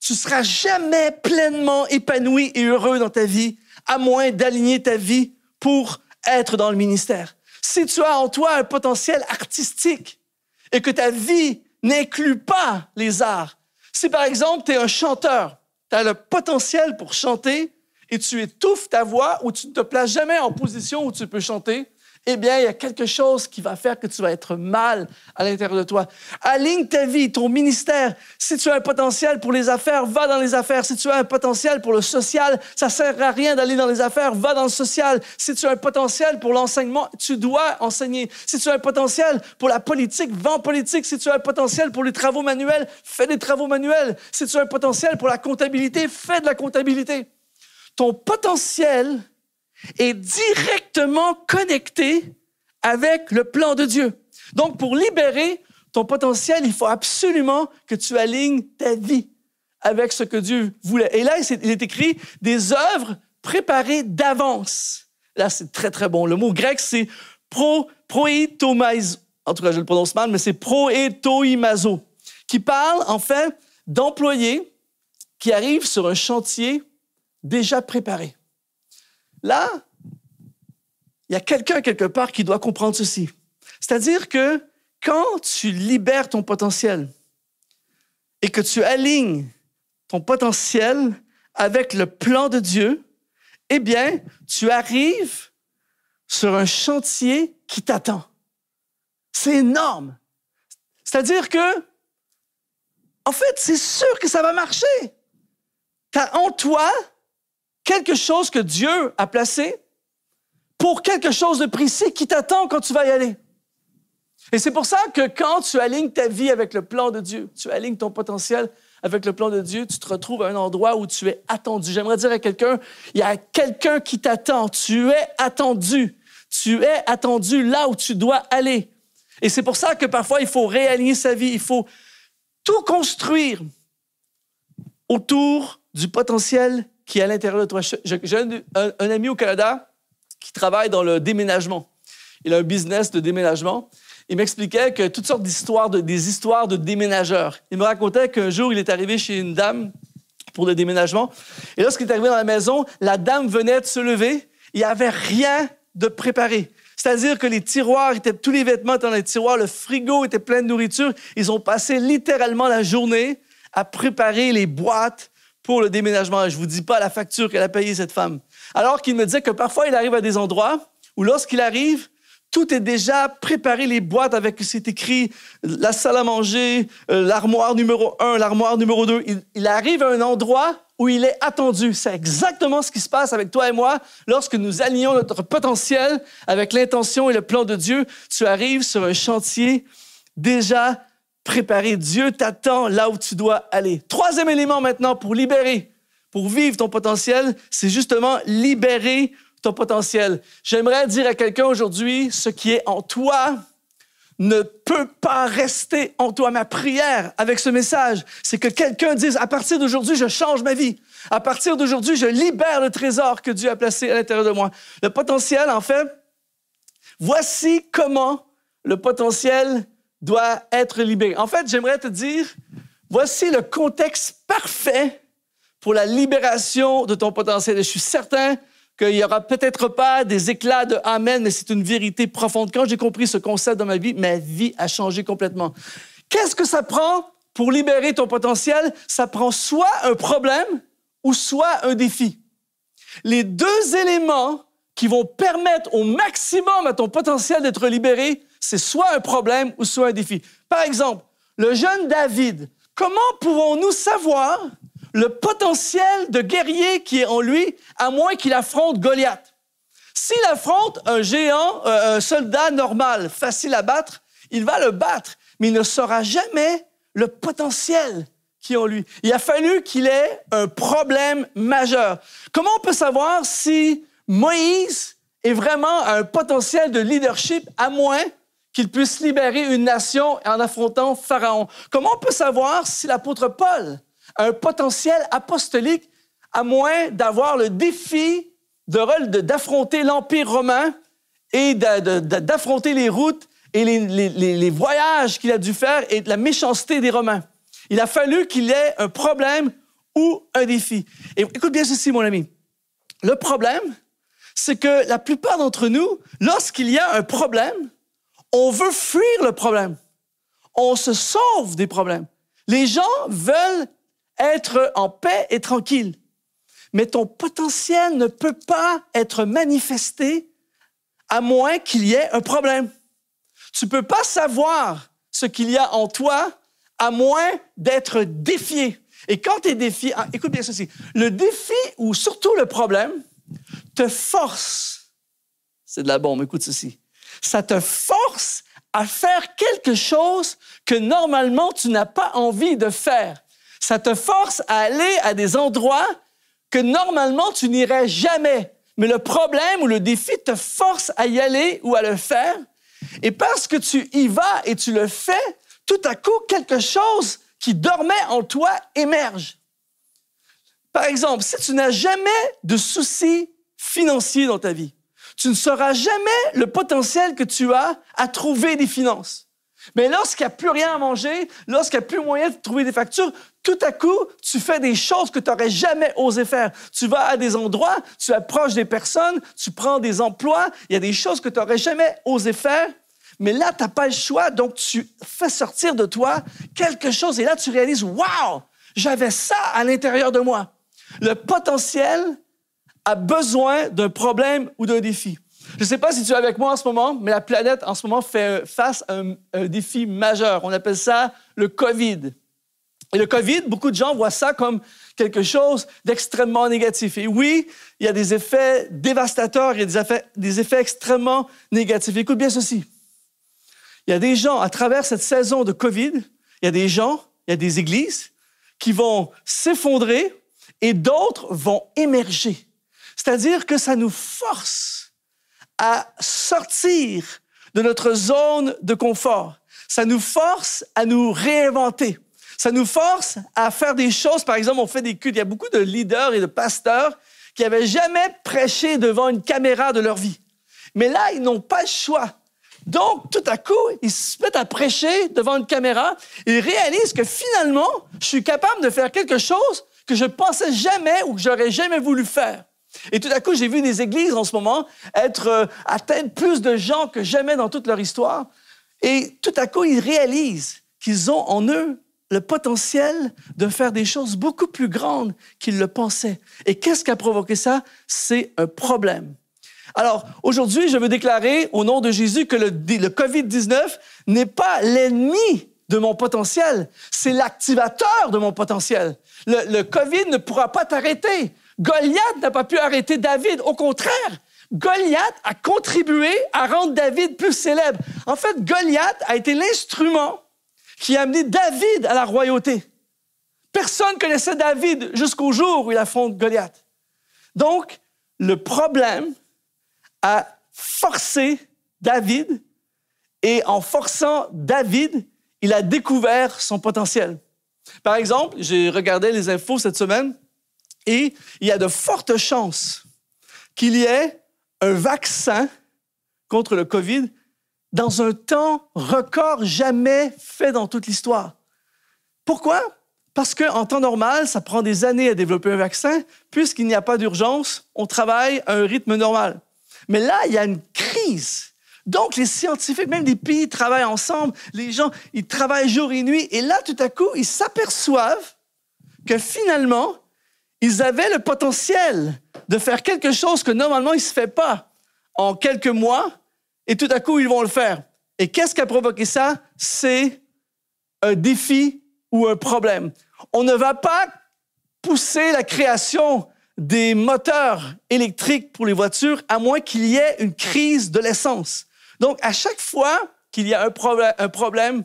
tu ne seras jamais pleinement épanoui et heureux dans ta vie, à moins d'aligner ta vie pour être dans le ministère. Si tu as en toi un potentiel artistique et que ta vie n'inclut pas les arts, si par exemple tu es un chanteur, tu as le potentiel pour chanter et tu étouffes ta voix ou tu ne te places jamais en position où tu peux chanter, eh bien, il y a quelque chose qui va faire que tu vas être mal à l'intérieur de toi. Aligne ta vie, ton ministère. Si tu as un potentiel pour les affaires, va dans les affaires. Si tu as un potentiel pour le social, ça ne sert à rien d'aller dans les affaires, va dans le social. Si tu as un potentiel pour l'enseignement, tu dois enseigner. Si tu as un potentiel pour la politique, va en politique. Si tu as un potentiel pour les travaux manuels, fais des travaux manuels. Si tu as un potentiel pour la comptabilité, fais de la comptabilité. Ton potentiel est directement connecté avec le plan de Dieu. Donc, pour libérer ton potentiel, il faut absolument que tu alignes ta vie avec ce que Dieu voulait. Et là, il est écrit des œuvres préparées d'avance. Là, c'est très, très bon. Le mot grec, c'est proetoimazo. En tout cas, je le prononce mal, mais c'est proetoimazo, qui parle, en fait, d'employés qui arrivent sur un chantier déjà préparé. Là, il y a quelqu'un quelque part qui doit comprendre ceci. C'est-à-dire que quand tu libères ton potentiel et que tu alignes ton potentiel avec le plan de Dieu, eh bien, tu arrives sur un chantier qui t'attend. C'est énorme. C'est-à-dire que, en fait, c'est sûr que ça va marcher. Tu as en toi quelque chose que Dieu a placé pour quelque chose de précis qui t'attend quand tu vas y aller. Et c'est pour ça que quand tu alignes ta vie avec le plan de Dieu, tu alignes ton potentiel avec le plan de Dieu, tu te retrouves à un endroit où tu es attendu. J'aimerais dire à quelqu'un, il y a quelqu'un qui t'attend. Tu es attendu. Tu es attendu là où tu dois aller. Et c'est pour ça que parfois, il faut réaligner sa vie. Il faut tout construire autour du potentiel qui est à l'intérieur de toi. J'ai un ami au Canada qui travaille dans le déménagement. Il a un business de déménagement. Il m'expliquait que toutes sortes d'histoires, des histoires de déménageurs. Il me racontait qu'un jour, il est arrivé chez une dame pour le déménagement. Et lorsqu'il est arrivé dans la maison, la dame venait de se lever. Il n'y avait rien de préparé. C'est-à-dire que les tiroirs, tous les vêtements étaient dans les tiroirs, le frigo était plein de nourriture. Ils ont passé littéralement la journée à préparer les boîtes pour le déménagement. Je ne vous dis pas la facture qu'elle a payée, cette femme. Alors qu'il me disait que parfois, il arrive à des endroits où lorsqu'il arrive, tout est déjà préparé, les boîtes avec, c'est écrit, la salle à manger, l'armoire numéro 1, l'armoire numéro 2. Il arrive à un endroit où il est attendu. C'est exactement ce qui se passe avec toi et moi lorsque nous alignons notre potentiel avec l'intention et le plan de Dieu. Tu arrives sur un chantier déjà préparé. Dieu t'attend là où tu dois aller. Troisième élément maintenant pour libérer, pour vivre ton potentiel, c'est justement libérer ton potentiel. J'aimerais dire à quelqu'un aujourd'hui, ce qui est en toi ne peut pas rester en toi. Ma prière avec ce message, c'est que quelqu'un dise, à partir d'aujourd'hui, je change ma vie. À partir d'aujourd'hui, je libère le trésor que Dieu a placé à l'intérieur de moi. Le potentiel, en fait, voici comment le potentiel doit être libéré. En fait, j'aimerais te dire, voici le contexte parfait pour la libération de ton potentiel. Et je suis certain qu'il n'y aura peut-être pas des éclats de « Amen », mais c'est une vérité profonde. Quand j'ai compris ce concept dans ma vie a changé complètement. Qu'est-ce que ça prend pour libérer ton potentiel? Ça prend soit un problème ou soit un défi. Les deux éléments qui vont permettre au maximum à ton potentiel d'être libéré, c'est soit un problème ou soit un défi. Par exemple, le jeune David, comment pouvons-nous savoir le potentiel de guerrier qui est en lui, à moins qu'il affronte Goliath? S'il affronte un géant, un soldat normal, facile à battre, il va le battre, mais il ne saura jamais le potentiel qui est en lui. Il a fallu qu'il ait un problème majeur. Comment on peut savoir si Moïse est vraiment un potentiel de leadership, à moins qu'il puisse libérer une nation en affrontant Pharaon? Comment on peut savoir si l'apôtre Paul un potentiel apostolique, à moins d'avoir le défi d'affronter l'Empire romain et d'affronter les routes et les voyages qu'il a dû faire et de la méchanceté des Romains. Il a fallu qu'il ait un problème ou un défi. Et écoute bien ceci, mon ami. Le problème, c'est que la plupart d'entre nous, lorsqu'il y a un problème, on veut fuir le problème. On se sauve des problèmes. Les gens veulent être en paix et tranquille. mais ton potentiel ne peut pas être manifesté à moins qu'il y ait un problème. Tu ne peux pas savoir ce qu'il y a en toi à moins d'être défié. Et quand tu es défié, écoute bien ceci, le défi ou surtout le problème te force, c'est de la bombe, écoute ceci, ça te force à faire quelque chose que normalement tu n'as pas envie de faire. Ça te force à aller à des endroits que normalement tu n'irais jamais. Mais le problème ou le défi te force à y aller ou à le faire. Et parce que tu y vas et tu le fais, tout à coup, quelque chose qui dormait en toi émerge. Par exemple, si tu n'as jamais de soucis financiers dans ta vie, tu ne sauras jamais le potentiel que tu as à trouver des finances. Mais lorsqu'il n'y a plus rien à manger, lorsqu'il n'y a plus moyen de trouver des factures, tout à coup, tu fais des choses que tu n'aurais jamais osé faire. Tu vas à des endroits, tu approches des personnes, tu prends des emplois, il y a des choses que tu n'aurais jamais osé faire. Mais là, tu n'as pas le choix, donc tu fais sortir de toi quelque chose. Et là, tu réalises, wow, j'avais ça à l'intérieur de moi. Le potentiel a besoin d'un problème ou d'un défi. Je ne sais pas si tu es avec moi en ce moment, mais la planète en ce moment fait face à un défi majeur. On appelle ça le COVID. Et le COVID, beaucoup de gens voient ça comme quelque chose d'extrêmement négatif. Et oui, il y a des effets dévastateurs, il y a des effets extrêmement négatifs. Écoute bien ceci. Il y a des gens, à travers cette saison de COVID, il y a des gens, il y a des églises qui vont s'effondrer et d'autres vont émerger. C'est-à-dire que ça nous force à sortir de notre zone de confort. Ça nous force à nous réinventer. Ça nous force à faire des choses. Par exemple, on fait des cultes. Il y a beaucoup de leaders et de pasteurs qui n'avaient jamais prêché devant une caméra de leur vie. Mais là, ils n'ont pas le choix. Donc, tout à coup, ils se mettent à prêcher devant une caméra et ils réalisent que finalement, je suis capable de faire quelque chose que je ne pensais jamais ou que j'aurais jamais voulu faire. Et tout à coup, j'ai vu des églises en ce moment atteindre plus de gens que jamais dans toute leur histoire. Et tout à coup, ils réalisent qu'ils ont en eux le potentiel de faire des choses beaucoup plus grandes qu'ils le pensaient. Et qu'est-ce qui a provoqué ça? C'est un problème. Alors, aujourd'hui, je veux déclarer au nom de Jésus que le COVID-19 n'est pas l'ennemi de mon potentiel, c'est l'activateur de mon potentiel. Le COVID ne pourra pas t'arrêter. Goliath n'a pas pu arrêter David. Au contraire, Goliath a contribué à rendre David plus célèbre. En fait, Goliath a été l'instrument qui a amené David à la royauté. Personne ne connaissait David jusqu'au jour où il affronte Goliath. Donc, le problème a forcé David et en forçant David, il a découvert son potentiel. Par exemple, j'ai regardé les infos cette semaine et il y a de fortes chances qu'il y ait un vaccin contre le COVID dans un temps record jamais fait dans toute l'histoire. Pourquoi? Parce qu'en temps normal, ça prend des années à développer un vaccin. Puisqu'il n'y a pas d'urgence, on travaille à un rythme normal. Mais là, il y a une crise. Donc, les scientifiques, même des pays, travaillent ensemble. Les gens, ils travaillent jour et nuit. Et là, tout à coup, ils s'aperçoivent que finalement, ils avaient le potentiel de faire quelque chose que normalement, il ne se fait pas en quelques mois. Et tout à coup, ils vont le faire. Et qu'est-ce qui a provoqué ça? C'est un défi ou un problème. On ne va pas pousser la création des moteurs électriques pour les voitures à moins qu'il y ait une crise de l'essence. Donc, à chaque fois qu'il y a un problème,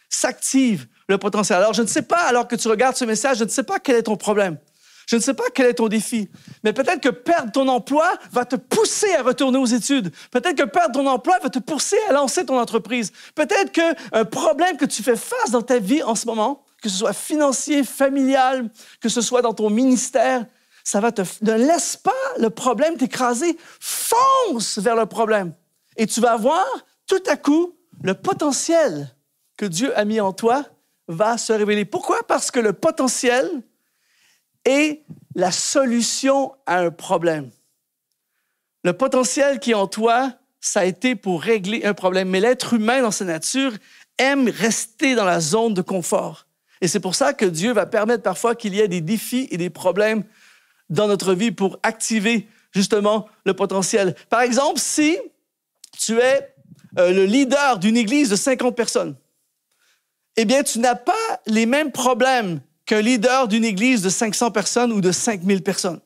s'active le potentiel. Alors, je ne sais pas, alors que tu regardes ce message, je ne sais pas quel est ton problème. Je ne sais pas quel est ton défi. Mais peut-être que perdre ton emploi va te pousser à retourner aux études. Peut-être que perdre ton emploi va te pousser à lancer ton entreprise. Peut-être qu'un problème que tu fais face dans ta vie en ce moment, que ce soit financier, familial, que ce soit dans ton ministère, ne laisse pas le problème t'écraser. Fonce vers le problème. Et tu vas voir, tout à coup, le potentiel que Dieu a mis en toi va se révéler. Pourquoi? Parce que le potentiel est la solution à un problème. Le potentiel qui est en toi, ça a été pour régler un problème. Mais l'être humain, dans sa nature, aime rester dans la zone de confort. Et c'est pour ça que Dieu va permettre parfois qu'il y ait des défis et des problèmes dans notre vie pour activer justement le potentiel. Par exemple, si tu es le leader d'une église de 50 personnes, eh bien, tu n'as pas les mêmes problèmes qu'un leader d'une église de 500 personnes ou de 5000 personnes.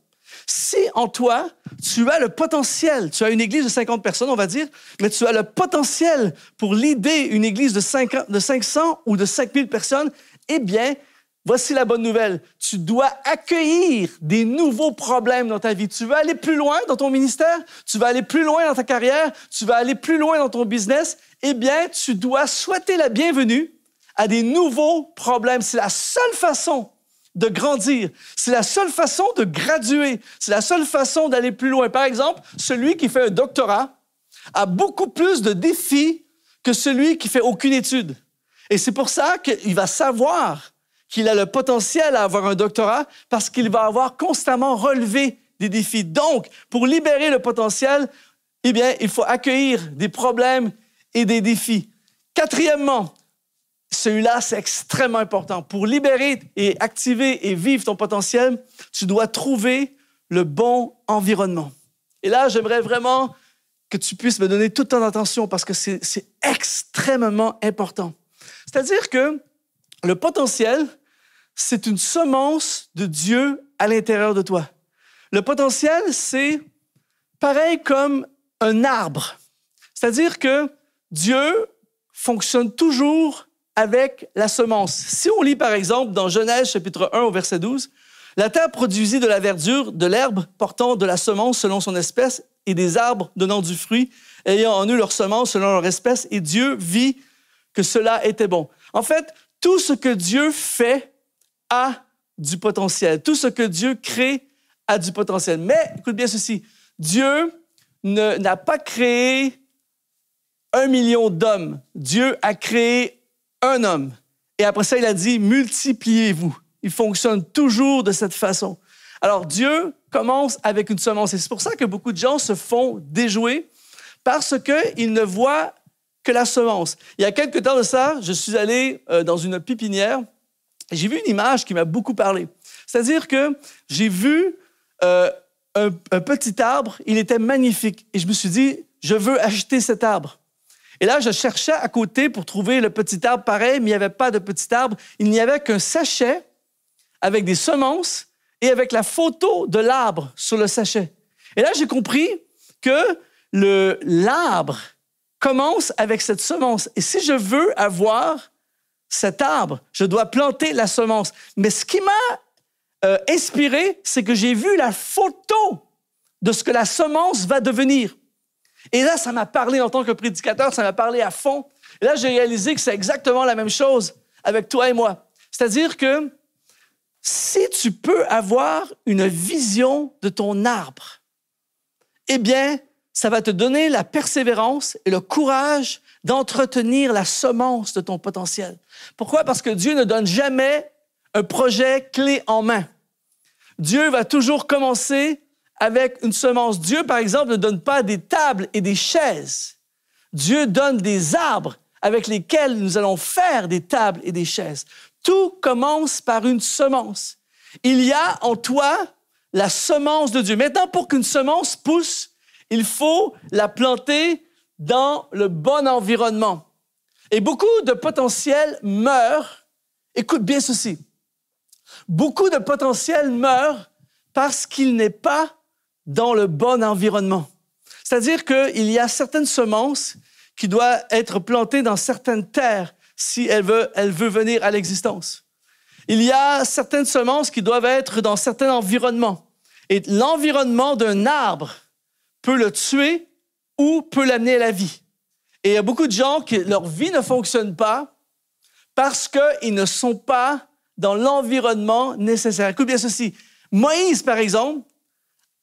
Si en toi, tu as le potentiel, tu as une église de 50 personnes, on va dire, mais tu as le potentiel pour leader une église de 500 ou de 5000 personnes, eh bien, voici la bonne nouvelle. Tu dois accueillir des nouveaux problèmes dans ta vie. Tu veux aller plus loin dans ton ministère, tu vas aller plus loin dans ta carrière, tu vas aller plus loin dans ton business, eh bien, tu dois souhaiter la bienvenue à des nouveaux problèmes. C'est la seule façon de grandir. C'est la seule façon de graduer. C'est la seule façon d'aller plus loin. Par exemple, celui qui fait un doctorat a beaucoup plus de défis que celui qui fait aucune étude. Et c'est pour ça qu'il va savoir qu'il a le potentiel à avoir un doctorat parce qu'il va avoir constamment relevé des défis. Donc, pour libérer le potentiel, eh bien, il faut accueillir des problèmes et des défis. Quatrièmement, celui-là, c'est extrêmement important. Pour libérer et activer et vivre ton potentiel, tu dois trouver le bon environnement. Et là, j'aimerais vraiment que tu puisses me donner toute ton attention parce que c'est extrêmement important. C'est-à-dire que le potentiel, c'est une semence de Dieu à l'intérieur de toi. Le potentiel, c'est pareil comme un arbre. C'est-à-dire que Dieu fonctionne toujours avec la semence. Si on lit par exemple dans Genèse chapitre 1 au verset 12, « La terre produisit de la verdure, de l'herbe portant de la semence selon son espèce et des arbres donnant du fruit, ayant en eux leur semence selon leur espèce, et Dieu vit que cela était bon. » En fait, tout ce que Dieu fait a du potentiel. Tout ce que Dieu crée a du potentiel. Mais, écoute bien ceci, Dieu n'a pas créé 1 million d'hommes. Dieu a créé un homme. Et après ça, il a dit, multipliez-vous. Il fonctionne toujours de cette façon. Alors, Dieu commence avec une semence. Et c'est pour ça que beaucoup de gens se font déjouer parce qu'ils ne voient que la semence. Il y a quelques temps de ça, je suis allé dans une pépinière et j'ai vu une image qui m'a beaucoup parlé. C'est-à-dire que j'ai vu un petit arbre, il était magnifique. Et je me suis dit, je veux acheter cet arbre. Et là, je cherchais à côté pour trouver le petit arbre pareil, mais il n'y avait pas de petit arbre. Il n'y avait qu'un sachet avec des semences et avec la photo de l'arbre sur le sachet. Et là, j'ai compris que l'arbre commence avec cette semence. Et si je veux avoir cet arbre, je dois planter la semence. Mais ce qui m'a inspiré, c'est que j'ai vu la photo de ce que la semence va devenir. Et là, ça m'a parlé en tant que prédicateur, ça m'a parlé à fond. Et là, j'ai réalisé que c'est exactement la même chose avec toi et moi. C'est-à-dire que si tu peux avoir une vision de ton arbre, eh bien, ça va te donner la persévérance et le courage d'entretenir la semence de ton potentiel. Pourquoi? Parce que Dieu ne donne jamais un projet clé en main. Dieu va toujours commencer avec une semence. Dieu, par exemple, ne donne pas des tables et des chaises. Dieu donne des arbres avec lesquels nous allons faire des tables et des chaises. Tout commence par une semence. Il y a en toi la semence de Dieu. Maintenant, pour qu'une semence pousse, il faut la planter dans le bon environnement. Et beaucoup de potentiel meurent. Écoute bien ceci. Beaucoup de potentiel meurent parce qu'il n'est pas dans le bon environnement. C'est-à-dire qu'il y a certaines semences qui doivent être plantées dans certaines terres si elle veut venir à l'existence. Il y a certaines semences qui doivent être dans certains environnements. Et l'environnement d'un arbre peut le tuer ou peut l'amener à la vie. Et il y a beaucoup de gens qui leur vie ne fonctionne pas parce qu'ils ne sont pas dans l'environnement nécessaire. Écoute bien ceci. Moïse, par exemple,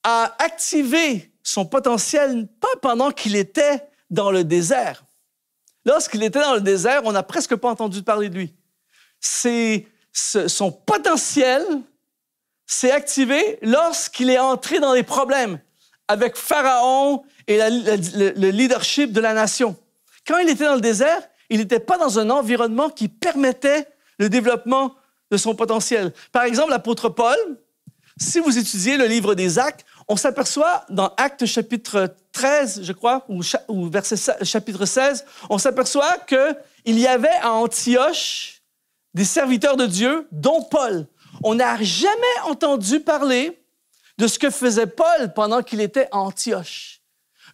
a activé son potentiel pas pendant qu'il était dans le désert. Lorsqu'il était dans le désert, on n'a presque pas entendu parler de lui. Son potentiel s'est activé lorsqu'il est entré dans les problèmes avec Pharaon et le leadership de la nation. Quand il était dans le désert, il n'était pas dans un environnement qui permettait le développement de son potentiel. Par exemple, l'apôtre Paul, Si vous étudiez le livre des Actes, on s'aperçoit dans Actes chapitre 13, je crois, ou chapitre 16, on s'aperçoit qu'il y avait à Antioche des serviteurs de Dieu, dont Paul. On n'a jamais entendu parler de ce que faisait Paul pendant qu'il était à Antioche.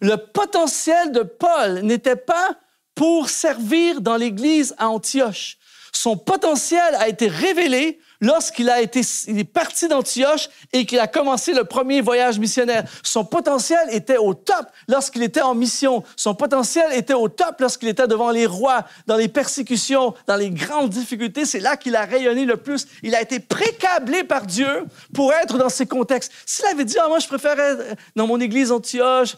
Le potentiel de Paul n'était pas pour servir dans l'Église à Antioche. Son potentiel a été révélé lorsqu'il est parti d'Antioche et qu'il a commencé le premier voyage missionnaire. Son potentiel était au top lorsqu'il était en mission. Son potentiel était au top lorsqu'il était devant les rois, dans les persécutions, dans les grandes difficultés. C'est là qu'il a rayonné le plus. Il a été précablé par Dieu pour être dans ces contextes. S'il avait dit « moi, je préfère être dans mon église Antioche,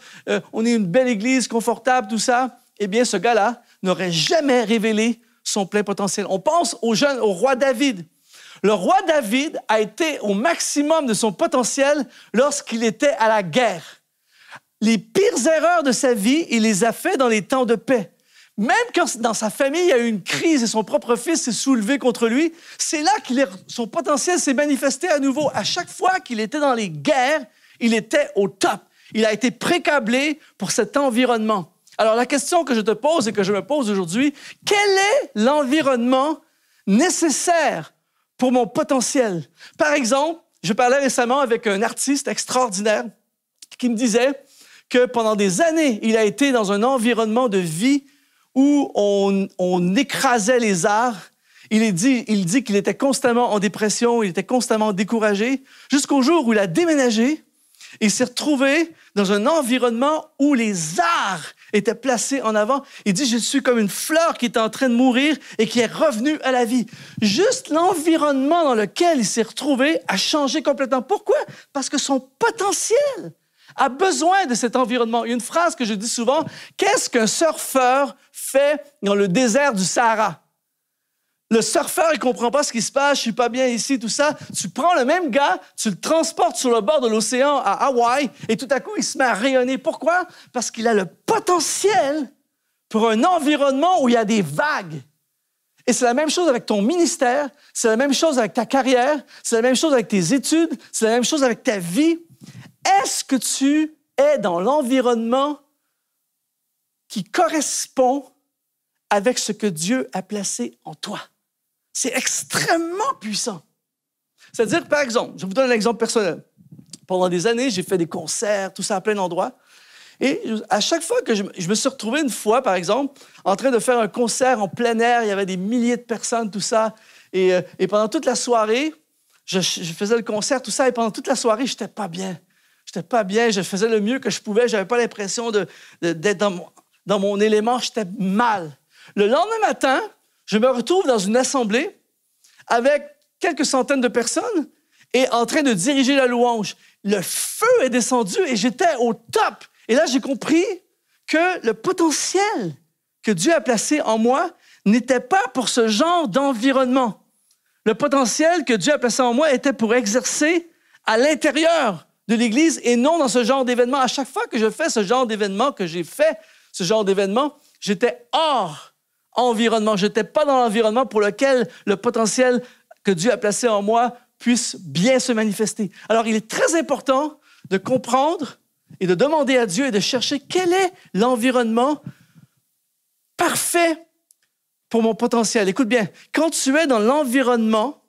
on est une belle église, confortable, tout ça », eh bien, ce gars-là n'aurait jamais révélé son plein potentiel. On pense au roi David. Le roi David a été au maximum de son potentiel lorsqu'il était à la guerre. Les pires erreurs de sa vie, il les a fait dans les temps de paix. Même quand dans sa famille, il y a eu une crise et son propre fils s'est soulevé contre lui, c'est là que son potentiel s'est manifesté à nouveau. À chaque fois qu'il était dans les guerres, il était au top. Il a été précablé pour cet environnement. Alors, la question que je te pose et que je me pose aujourd'hui, quel est l'environnement nécessaire pour mon potentiel? Par exemple, je parlais récemment avec un artiste extraordinaire qui me disait que pendant des années, il a été dans un environnement de vie où on écrasait les arts. Il dit qu'il était constamment en dépression, il était constamment découragé, jusqu'au jour où il a déménagé et il s'est retrouvé dans un environnement où les arts étaient placés en avant. Il dit, je suis comme une fleur qui était en train de mourir et qui est revenue à la vie. Juste l'environnement dans lequel il s'est retrouvé a changé complètement. Pourquoi? Parce que son potentiel a besoin de cet environnement. Il y a une phrase que je dis souvent, qu'est-ce qu'un surfeur fait dans le désert du Sahara? Le surfeur, il ne comprend pas ce qui se passe, je ne suis pas bien ici, tout ça. Tu prends le même gars, tu le transportes sur le bord de l'océan à Hawaï et tout à coup, il se met à rayonner. Pourquoi? Parce qu'il a le potentiel pour un environnement où il y a des vagues. Et c'est la même chose avec ton ministère, c'est la même chose avec ta carrière, c'est la même chose avec tes études, c'est la même chose avec ta vie. Est-ce que tu es dans l'environnement qui correspond avec ce que Dieu a placé en toi? C'est extrêmement puissant. C'est-à-dire, par exemple, je vous donne un exemple personnel. Pendant des années, j'ai fait des concerts, tout ça à plein d'endroits. Et à chaque fois que je me suis retrouvé une fois, par exemple, en train de faire un concert en plein air, il y avait des milliers de personnes, tout ça. Et pendant toute la soirée, je faisais le concert, tout ça, et pendant toute la soirée, je n'étais pas bien. Je n'étais pas bien, je faisais le mieux que je pouvais, je n'avais pas l'impression d'être dans mon élément, j'étais mal. Le lendemain matin, je me retrouve dans une assemblée avec quelques centaines de personnes et en train de diriger la louange. Le feu est descendu et j'étais au top. Et là, j'ai compris que le potentiel que Dieu a placé en moi n'était pas pour ce genre d'environnement. Le potentiel que Dieu a placé en moi était pour exercer à l'intérieur de l'Église et non dans ce genre d'événement. À chaque fois que je fais ce genre d'événement, j'étais hors environnement. Je n'étais pas dans l'environnement pour lequel le potentiel que Dieu a placé en moi puisse bien se manifester. Alors, il est très important de comprendre et de demander à Dieu et de chercher quel est l'environnement parfait pour mon potentiel. Écoute bien, quand tu es dans l'environnement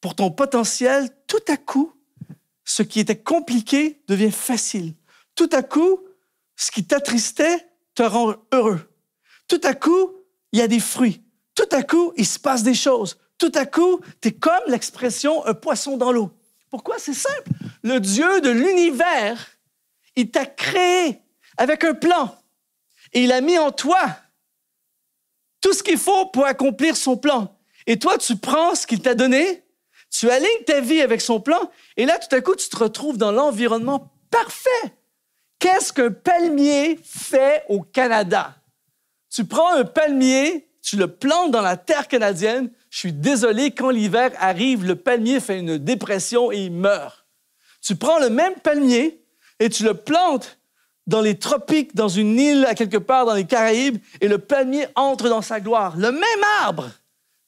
pour ton potentiel, tout à coup, ce qui était compliqué devient facile. Tout à coup, ce qui t'attristait te rend heureux. Tout à coup, il y a des fruits. Tout à coup, il se passe des choses. Tout à coup, tu es comme l'expression « un poisson dans l'eau ». Pourquoi? C'est simple. Le Dieu de l'univers, il t'a créé avec un plan. Et il a mis en toi tout ce qu'il faut pour accomplir son plan. Et toi, tu prends ce qu'il t'a donné, tu alignes ta vie avec son plan, et là, tout à coup, tu te retrouves dans l'environnement parfait. Qu'est-ce qu'un palmier fait au Canada? Tu prends un palmier, tu le plantes dans la terre canadienne. Je suis désolé, quand l'hiver arrive, le palmier fait une dépression et il meurt. Tu prends le même palmier et tu le plantes dans les tropiques, dans une île à quelque part dans les Caraïbes, et le palmier entre dans sa gloire. Le même arbre,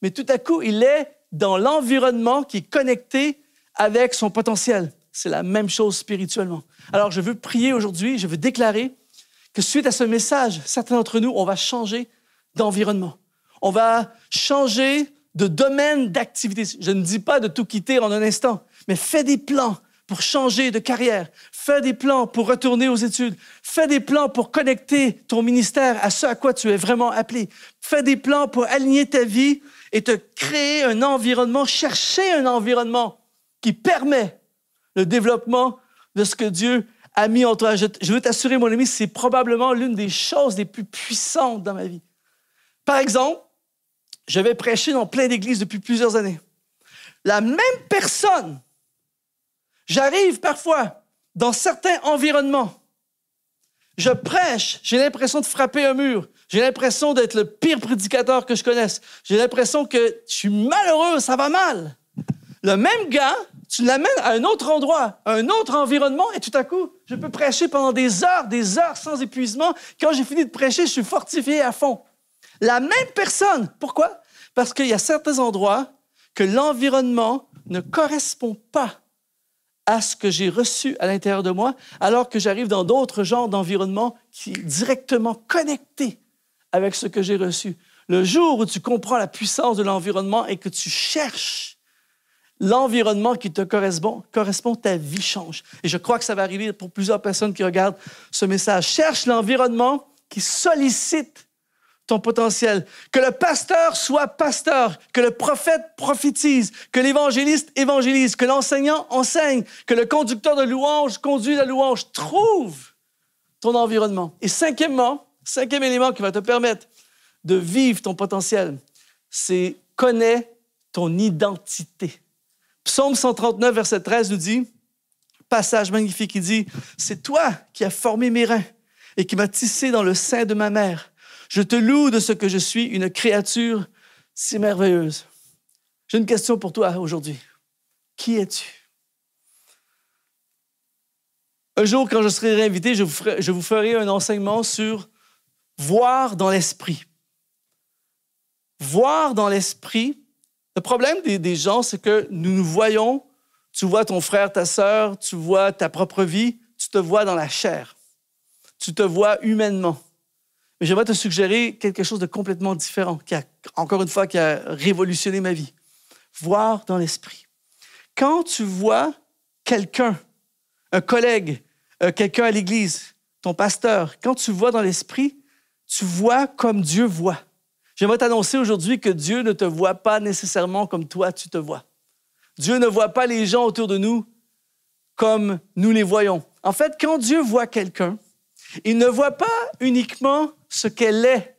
mais tout à coup, il est dans l'environnement qui est connecté avec son potentiel. C'est la même chose spirituellement. Alors, je veux prier aujourd'hui, je veux déclarer que suite à ce message, certains d'entre nous, on va changer d'environnement. On va changer de domaine d'activité. Je ne dis pas de tout quitter en un instant, mais fais des plans pour changer de carrière. Fais des plans pour retourner aux études. Fais des plans pour connecter ton ministère à ce à quoi tu es vraiment appelé. Fais des plans pour aligner ta vie et te créer un environnement, chercher un environnement qui permet le développement de ce que Dieu a mis en toi. Je veux t'assurer, mon ami, c'est probablement l'une des choses les plus puissantes dans ma vie. Par exemple, je vais prêcher dans plein d'églises depuis plusieurs années. La même personne, j'arrive parfois dans certains environnements, je prêche, j'ai l'impression de frapper un mur, j'ai l'impression d'être le pire prédicateur que je connaisse, j'ai l'impression que je suis malheureux, ça va mal. Le même gars, tu l'amènes à un autre endroit, à un autre environnement, et tout à coup, je peux prêcher pendant des heures sans épuisement. Quand j'ai fini de prêcher, je suis fortifié à fond. La même personne. Pourquoi? Parce qu'il y a certains endroits que l'environnement ne correspond pas à ce que j'ai reçu à l'intérieur de moi, alors que j'arrive dans d'autres genres d'environnements qui sont directement connectés avec ce que j'ai reçu. Le jour où tu comprends la puissance de l'environnement et que tu cherches l'environnement qui te correspond, ta vie change. Et je crois que ça va arriver pour plusieurs personnes qui regardent ce message. Cherche l'environnement qui sollicite ton potentiel. Que le pasteur soit pasteur, que le prophète prophétise, que l'évangéliste évangélise, que l'enseignant enseigne, que le conducteur de louange conduise la louange. Trouve ton environnement. Et cinquième élément qui va te permettre de vivre ton potentiel, c'est connais ton identité. Psaume 139, verset 13 nous dit, passage magnifique, il dit, « C'est toi qui as formé mes reins et qui m'as tissé dans le sein de ma mère. Je te loue de ce que je suis, une créature si merveilleuse. » J'ai une question pour toi aujourd'hui. Qui es-tu? Un jour, quand je serai réinvité, je vous ferai un enseignement sur voir dans l'esprit. Voir dans l'esprit. Le problème des gens, c'est que nous voyons, tu vois ton frère, ta sœur, tu vois ta propre vie, tu te vois dans la chair. Tu te vois humainement. Mais j'aimerais te suggérer quelque chose de complètement différent, qui a révolutionné ma vie. Voir dans l'esprit. Quand tu vois quelqu'un, un collègue, quelqu'un à l'église, ton pasteur, quand tu vois dans l'esprit, tu vois comme Dieu voit. J'aimerais t'annoncer aujourd'hui que Dieu ne te voit pas nécessairement comme toi, tu te vois. Dieu ne voit pas les gens autour de nous comme nous les voyons. En fait, quand Dieu voit quelqu'un, il ne voit pas uniquement ce qu'elle est,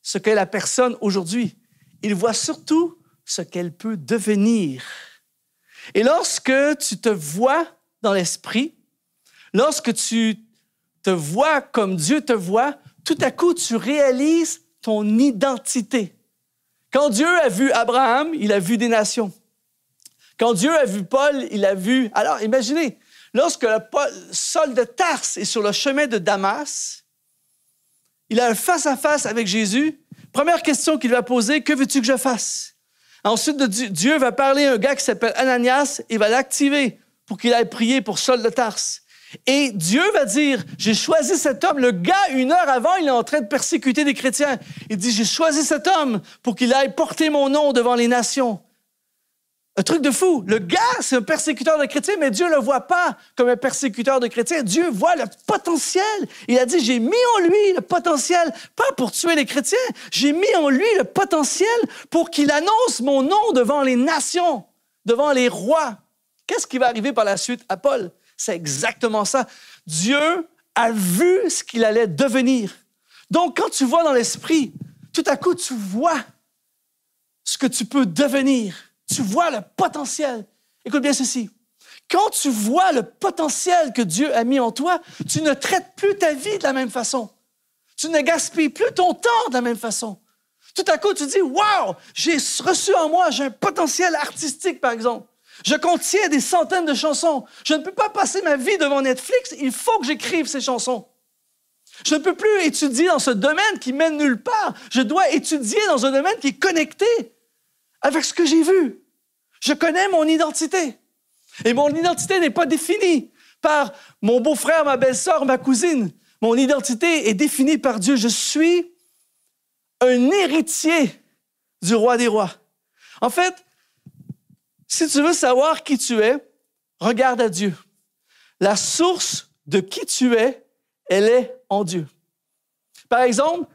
ce qu'est la personne aujourd'hui. Il voit surtout ce qu'elle peut devenir. Et lorsque tu te vois dans l'esprit, lorsque tu te vois comme Dieu te voit, tout à coup, tu réalises ton identité. Quand Dieu a vu Abraham, il a vu des nations. Quand Dieu a vu Paul, il a vu... Alors, imaginez, lorsque Saul de Tarse est sur le chemin de Damas, il a un face-à-face avec Jésus. Première question qu'il va poser, « Que veux-tu que je fasse? » Ensuite, Dieu va parler à un gars qui s'appelle Ananias et va l'activer pour qu'il aille prier pour Saul de Tarse. Et Dieu va dire, j'ai choisi cet homme. Le gars, 1 heure avant, il est en train de persécuter des chrétiens. Il dit, j'ai choisi cet homme pour qu'il aille porter mon nom devant les nations. Un truc de fou. Le gars, c'est un persécuteur de chrétiens, mais Dieu ne le voit pas comme un persécuteur de chrétiens. Dieu voit le potentiel. Il a dit, j'ai mis en lui le potentiel, pas pour tuer les chrétiens, j'ai mis en lui le potentiel pour qu'il annonce mon nom devant les nations, devant les rois. Qu'est-ce qui va arriver par la suite à Paul? C'est exactement ça. Dieu a vu ce qu'il allait devenir. Donc, quand tu vois dans l'esprit, tout à coup, tu vois ce que tu peux devenir. Tu vois le potentiel. Écoute bien ceci. Quand tu vois le potentiel que Dieu a mis en toi, tu ne traites plus ta vie de la même façon. Tu ne gaspilles plus ton temps de la même façon. Tout à coup, tu dis, « Wow, j'ai reçu en moi, j'ai un potentiel artistique, par exemple. Je contiens des centaines de chansons. Je ne peux pas passer ma vie devant Netflix. Il faut que j'écrive ces chansons. Je ne peux plus étudier dans ce domaine qui mène nulle part. Je dois étudier dans un domaine qui est connecté avec ce que j'ai vu. Je connais mon identité. Et mon identité n'est pas définie par mon beau-frère, ma belle-sœur, ma cousine. Mon identité est définie par Dieu. Je suis un héritier du roi des rois. En fait, si tu veux savoir qui tu es, regarde à Dieu. La source de qui tu es, elle est en Dieu. Par exemple,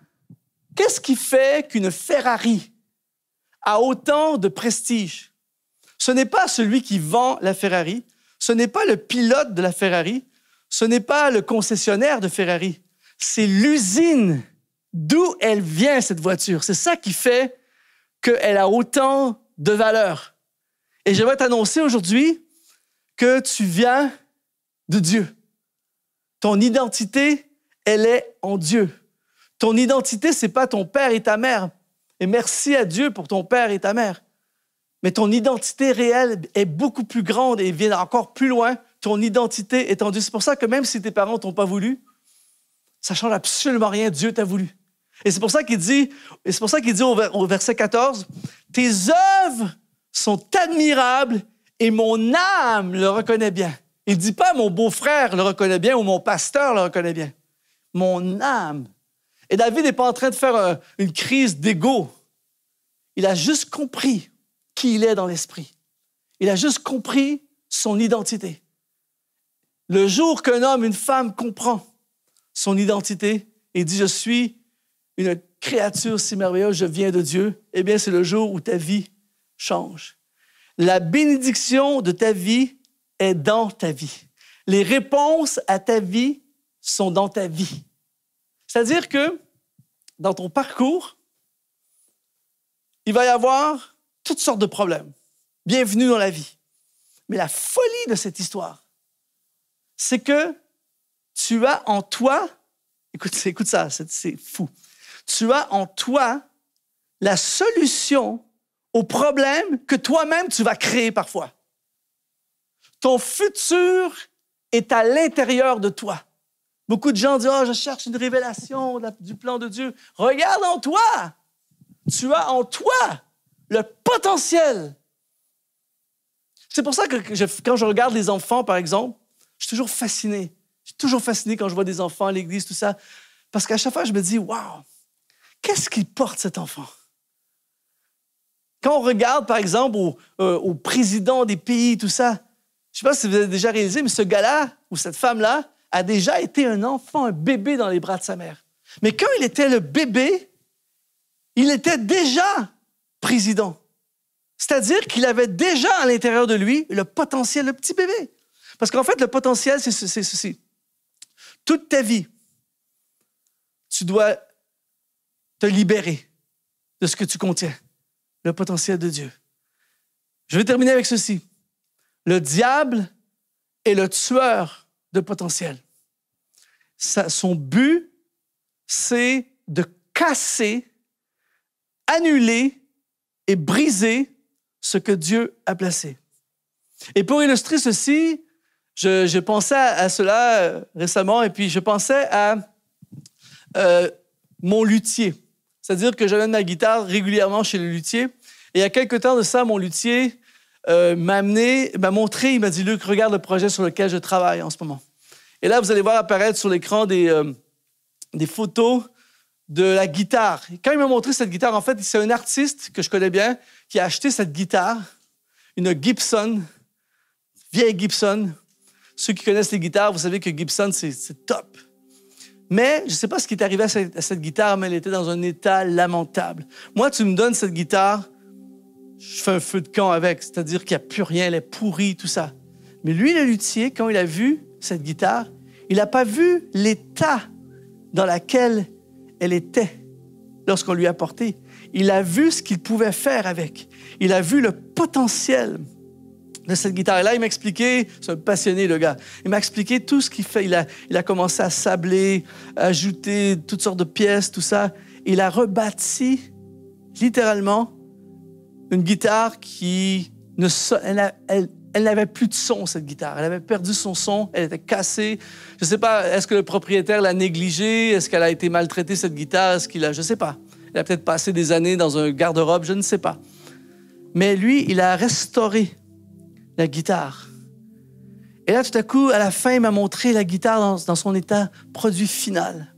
qu'est-ce qui fait qu'une Ferrari a autant de prestige? Ce n'est pas celui qui vend la Ferrari, ce n'est pas le pilote de la Ferrari, ce n'est pas le concessionnaire de Ferrari, c'est l'usine d'où elle vient, cette voiture. C'est ça qui fait qu'elle a autant de valeur. Et j'aimerais t'annoncer aujourd'hui que tu viens de Dieu. Ton identité, elle est en Dieu. Ton identité, ce n'est pas ton père et ta mère. Et merci à Dieu pour ton père et ta mère. Mais ton identité réelle est beaucoup plus grande et vient encore plus loin. Ton identité est en Dieu. C'est pour ça que même si tes parents ne t'ont pas voulu, ça ne change absolument rien. Dieu t'a voulu. Et c'est pour ça qu'il dit au verset 14, « Tes œuvres sont admirables et mon âme le reconnaît bien. » Il ne dit pas « Mon beau-frère le reconnaît bien » ou « Mon pasteur le reconnaît bien ». Mon âme. Et David n'est pas en train de faire une crise d'ego. Il a juste compris qui il est dans l'esprit. Il a juste compris son identité. Le jour qu'un homme, une femme comprend son identité et dit « Je suis une créature si merveilleuse, je viens de Dieu », eh bien, c'est le jour où ta vie change. La bénédiction de ta vie est dans ta vie. Les réponses à ta vie sont dans ta vie. C'est-à-dire que dans ton parcours, il va y avoir toutes sortes de problèmes. Bienvenue dans la vie. Mais la folie de cette histoire, c'est que tu as en toi, écoute ça, c'est fou. Tu as en toi la solution aux problèmes que toi-même tu vas créer parfois. Ton futur est à l'intérieur de toi. Beaucoup de gens disent « Oh, je cherche une révélation du plan de Dieu. » Regarde en toi. Tu as en toi le potentiel. C'est pour ça que quand je regarde les enfants, par exemple, je suis toujours fasciné. Je suis toujours fasciné quand je vois des enfants à l'église, tout ça. Parce qu'à chaque fois, je me dis « Wow, qu'est-ce qu'il porte cet enfant? » Quand on regarde, par exemple, au président des pays, tout ça, je ne sais pas si vous avez déjà réalisé, mais ce gars-là ou cette femme-là a déjà été un enfant, un bébé dans les bras de sa mère. Mais quand il était le bébé, il était déjà président. C'est-à-dire qu'il avait déjà à l'intérieur de lui le potentiel, le petit bébé. Parce qu'en fait, le potentiel, c'est ceci. Toute ta vie, tu dois te libérer de ce que tu contiens, le potentiel de Dieu. Je vais terminer avec ceci. Le diable est le tueur de potentiel. Son but, c'est de casser, annuler et briser ce que Dieu a placé. Et pour illustrer ceci, je pensais à cela récemment et puis je pensais à mon luthier. C'est-à-dire que j'amène ma guitare régulièrement chez le luthier. Et il y a quelques temps de ça, mon luthier m'a montré, il m'a dit « Luc, regarde le projet sur lequel je travaille en ce moment. » Et là, vous allez voir apparaître sur l'écran des photos de la guitare. Et quand il m'a montré cette guitare, en fait, c'est un artiste que je connais bien qui a acheté cette guitare, une Gibson, vieille Gibson. Ceux qui connaissent les guitares, vous savez que Gibson, c'est top. Mais je ne sais pas ce qui est arrivé à cette guitare, mais elle était dans un état lamentable. Moi, tu me donnes cette guitare, je fais un feu de camp avec, c'est-à-dire qu'il n'y a plus rien, elle est pourrie, tout ça. Mais lui, le luthier, quand il a vu cette guitare, il n'a pas vu l'état dans lequel elle était lorsqu'on lui a apporté. Il a vu ce qu'il pouvait faire avec. Il a vu le potentiel de cette guitare. Et là, il m'a expliqué, c'est un passionné, le gars, il m'a expliqué tout ce qu'il fait. Il a commencé à sabler, à ajouter toutes sortes de pièces, tout ça. Il a rebâti, littéralement, une guitare qui elle n'avait plus de son, cette guitare. Elle avait perdu son son, elle était cassée. Je ne sais pas, est-ce que le propriétaire l'a négligée? Est-ce qu'elle a été maltraitée, cette guitare? Je ne sais pas. Il a peut-être passé des années dans un garde-robe, je ne sais pas. Mais lui, il a restauré la guitare. Et là, tout à coup, à la fin, il m'a montré la guitare dans son état produit final.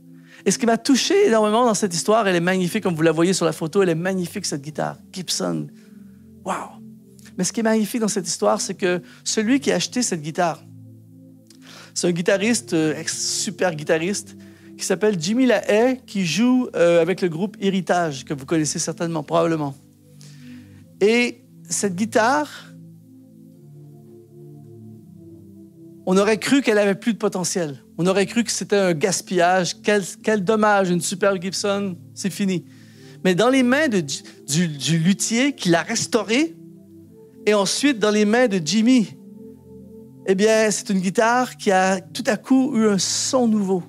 Et ce qui m'a touché énormément dans cette histoire, elle est magnifique, comme vous la voyez sur la photo, elle est magnifique, cette guitare. Gibson. Wow! Mais ce qui est magnifique dans cette histoire, c'est que celui qui a acheté cette guitare, c'est un guitariste, super guitariste, qui s'appelle Jimmy Lahaye, qui joue avec le groupe Héritage, que vous connaissez certainement, probablement. Et cette guitare, on aurait cru qu'elle avait plus de potentiel. On aurait cru que c'était un gaspillage. Quel dommage, une super Gibson, c'est fini. Mais dans les mains du luthier qui l'a restaurée, et ensuite dans les mains de Jimmy, eh bien, c'est une guitare qui a tout à coup eu un son nouveau.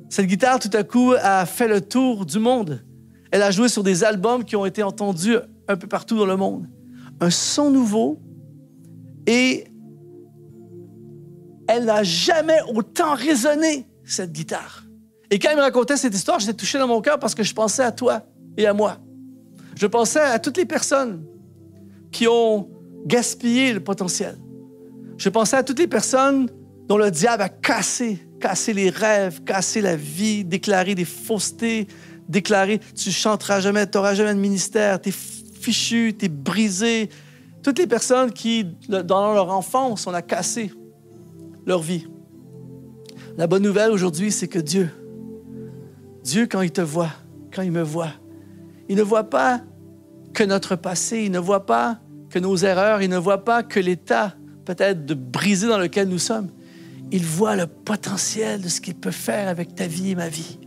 Cette guitare, tout à coup, a fait le tour du monde. Elle a joué sur des albums qui ont été entendus un peu partout dans le monde. Un son nouveau, et elle n'a jamais autant résonné, cette guitare. Et quand il me racontait cette histoire, j'étais touché dans mon cœur parce que je pensais à toi et à moi. Je pensais à toutes les personnes qui ont gaspillé le potentiel. Je pensais à toutes les personnes dont le diable a cassé les rêves, cassé la vie, déclaré des faussetés, déclaré tu chanteras jamais, tu n'auras jamais de ministère, tu es fichu, tu es brisé. Toutes les personnes qui, dans leur enfance, on a cassé leur vie. La bonne nouvelle aujourd'hui, c'est que Dieu, quand il te voit, quand il me voit, il ne voit pas que notre passé, il ne voit pas que nos erreurs, il ne voit pas que l'état peut-être de brisé dans lequel nous sommes. Il voit le potentiel de ce qu'il peut faire avec ta vie et ma vie.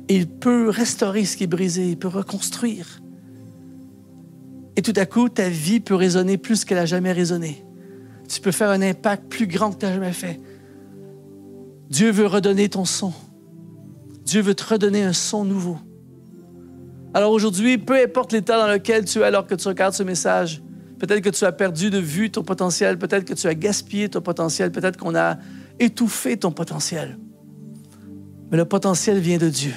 Et il peut restaurer ce qui est brisé, il peut reconstruire. Et tout à coup, ta vie peut résonner plus qu'elle n'a jamais résonné. Tu peux faire un impact plus grand que tu n'as jamais fait. Dieu veut redonner ton son. Dieu veut te redonner un son nouveau. Alors aujourd'hui, peu importe l'état dans lequel tu es alors que tu regardes ce message, peut-être que tu as perdu de vue ton potentiel, peut-être que tu as gaspillé ton potentiel, peut-être qu'on a étouffé ton potentiel. Mais le potentiel vient de Dieu.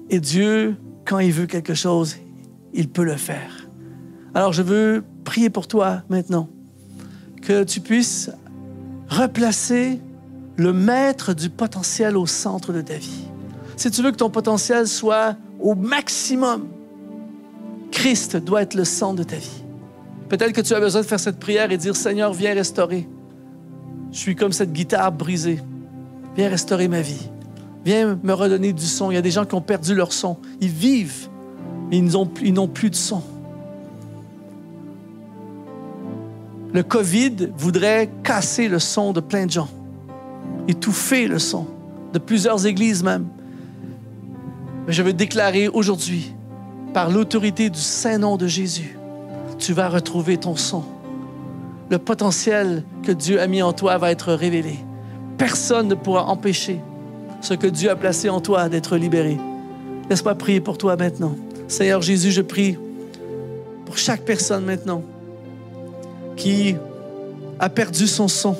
Et Dieu, quand il veut quelque chose, il peut le faire. Alors je veux prier pour toi maintenant, que tu puisses replacer le maître du potentiel au centre de ta vie. Si tu veux que ton potentiel soit au maximum, Christ doit être le centre de ta vie. Peut-être que tu as besoin de faire cette prière et dire, Seigneur, viens restaurer. Je suis comme cette guitare brisée. Viens restaurer ma vie. Viens me redonner du son. Il y a des gens qui ont perdu leur son. Ils vivent, mais ils n'ont plus de son. Le COVID voudrait casser le son de plein de gens, étouffer le son de plusieurs églises même. Mais je veux déclarer aujourd'hui, par l'autorité du Saint-Nom de Jésus, tu vas retrouver ton son. Le potentiel que Dieu a mis en toi va être révélé. Personne ne pourra empêcher ce que Dieu a placé en toi d'être libéré. Laisse-moi prier pour toi maintenant. Seigneur Jésus, je prie pour chaque personne maintenant qui a perdu son son.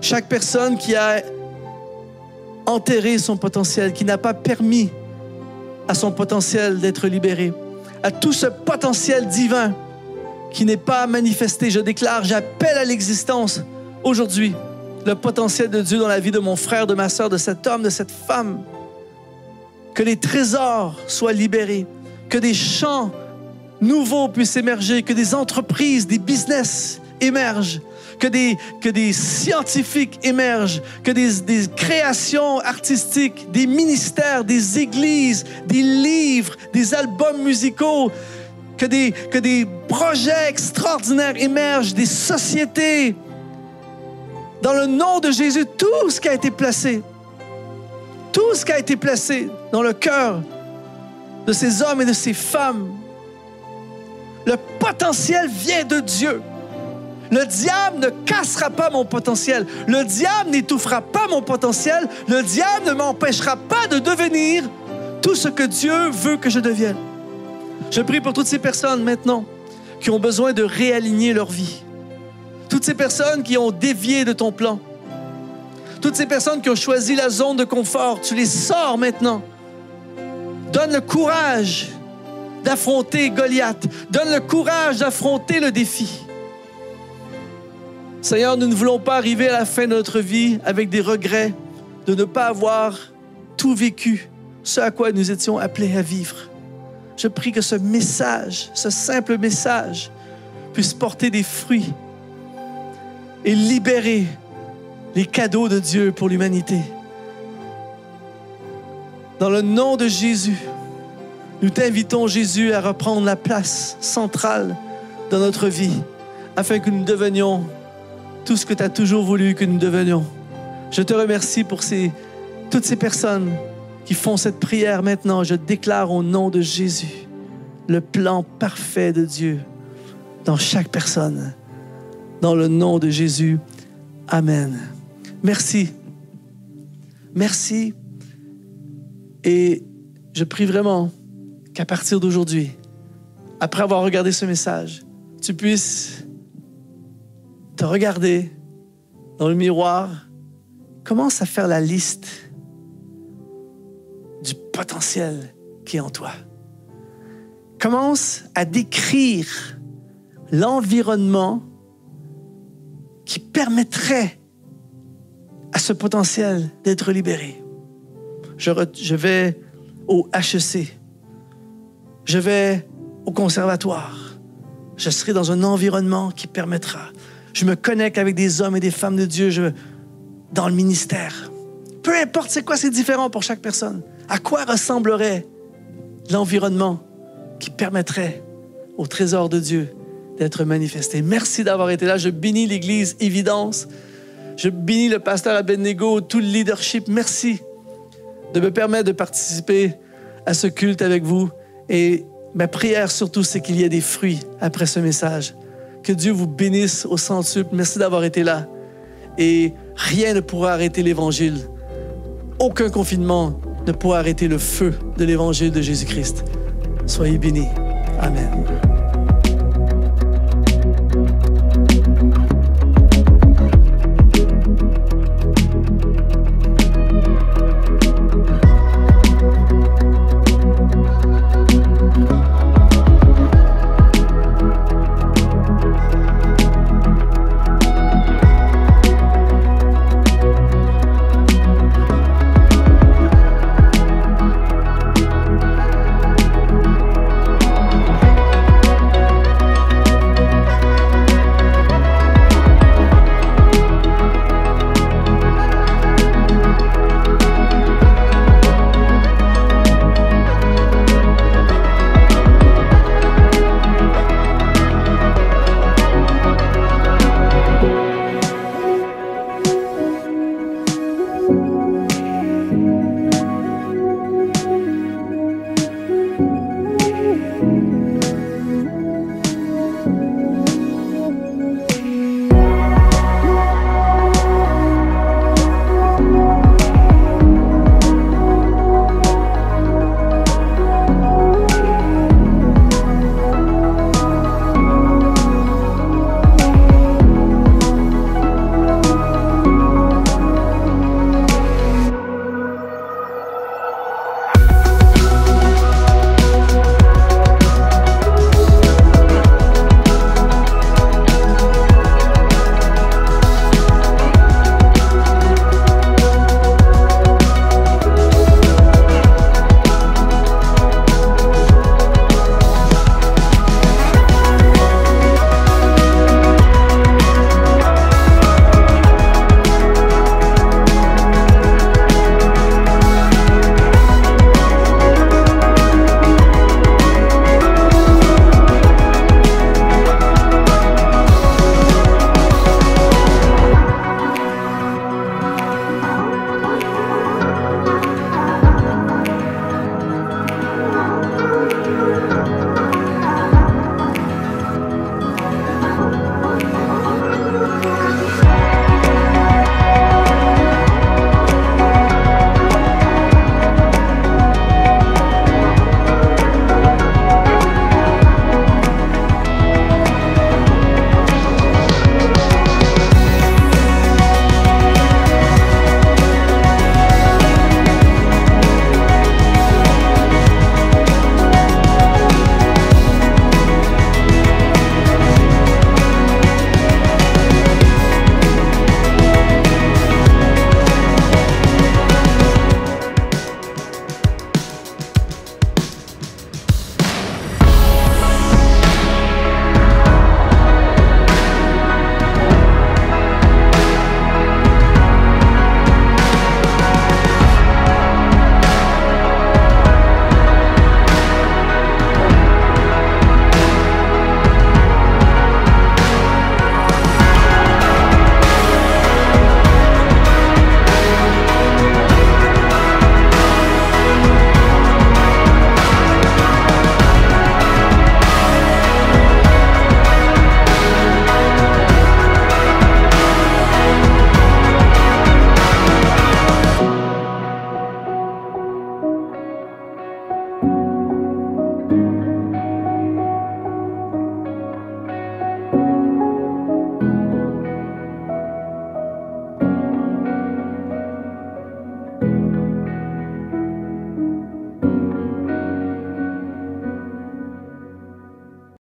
Chaque personne qui a enterré son potentiel, qui n'a pas permis à son potentiel d'être libéré. À tout ce potentiel divin qui n'est pas manifesté, je déclare, j'appelle à l'existence aujourd'hui le potentiel de Dieu dans la vie de mon frère, de ma sœur, de cet homme, de cette femme. Que les trésors soient libérés, que des champs nouveaux puissent émerger, que des entreprises, des business émergent, que des scientifiques émergent, que des créations artistiques, des ministères, des églises, des livres, des albums musicaux, que des projets extraordinaires émergent, des sociétés. Dans le nom de Jésus, tout ce qui a été placé dans le cœur de ces hommes et de ces femmes, le potentiel vient de Dieu. Le diable ne cassera pas mon potentiel. Le diable n'étouffera pas mon potentiel. Le diable ne m'empêchera pas de devenir tout ce que Dieu veut que je devienne. Je prie pour toutes ces personnes maintenant qui ont besoin de réaligner leur vie. Toutes ces personnes qui ont dévié de ton plan. Toutes ces personnes qui ont choisi la zone de confort. Tu les sors maintenant. Donne le courage d'affronter Goliath. Donne le courage d'affronter le défi. Seigneur, nous ne voulons pas arriver à la fin de notre vie avec des regrets de ne pas avoir tout vécu, ce à quoi nous étions appelés à vivre. Je prie que ce message, ce simple message, puisse porter des fruits et libérer les cadeaux de Dieu pour l'humanité. Dans le nom de Jésus, nous t'invitons, Jésus, à reprendre la place centrale dans notre vie, afin que nous devenions tout ce que tu as toujours voulu que nous devenions. Je te remercie pour toutes ces personnes qui font cette prière maintenant. Je déclare au nom de Jésus le plan parfait de Dieu dans chaque personne. Dans le nom de Jésus, amen. Merci. Merci. Et je prie vraiment qu'à partir d'aujourd'hui, après avoir regardé ce message, tu puisses te regarder dans le miroir. Commence à faire la liste du potentiel qui est en toi. Commence à décrire l'environnement qui permettrait à ce potentiel d'être libéré. Je vais au HEC. Je vais au conservatoire. Je serai dans un environnement qui permettra. Je me connecte avec des hommes et des femmes de Dieu dans le ministère. Peu importe c'est quoi, c'est différent pour chaque personne. À quoi ressemblerait l'environnement qui permettrait au trésor de Dieu d'être manifesté? Merci d'avoir été là. Je bénis l'Église Évidence. Je bénis le pasteur Abednego, tout le leadership. Merci de me permettre de participer à ce culte avec vous. Et ma prière surtout, c'est qu'il y ait des fruits après ce message. Que Dieu vous bénisse au centuple. Merci d'avoir été là. Et rien ne pourra arrêter l'Évangile. Aucun confinement ne pourra arrêter le feu de l'Évangile de Jésus-Christ. Soyez bénis. Amen.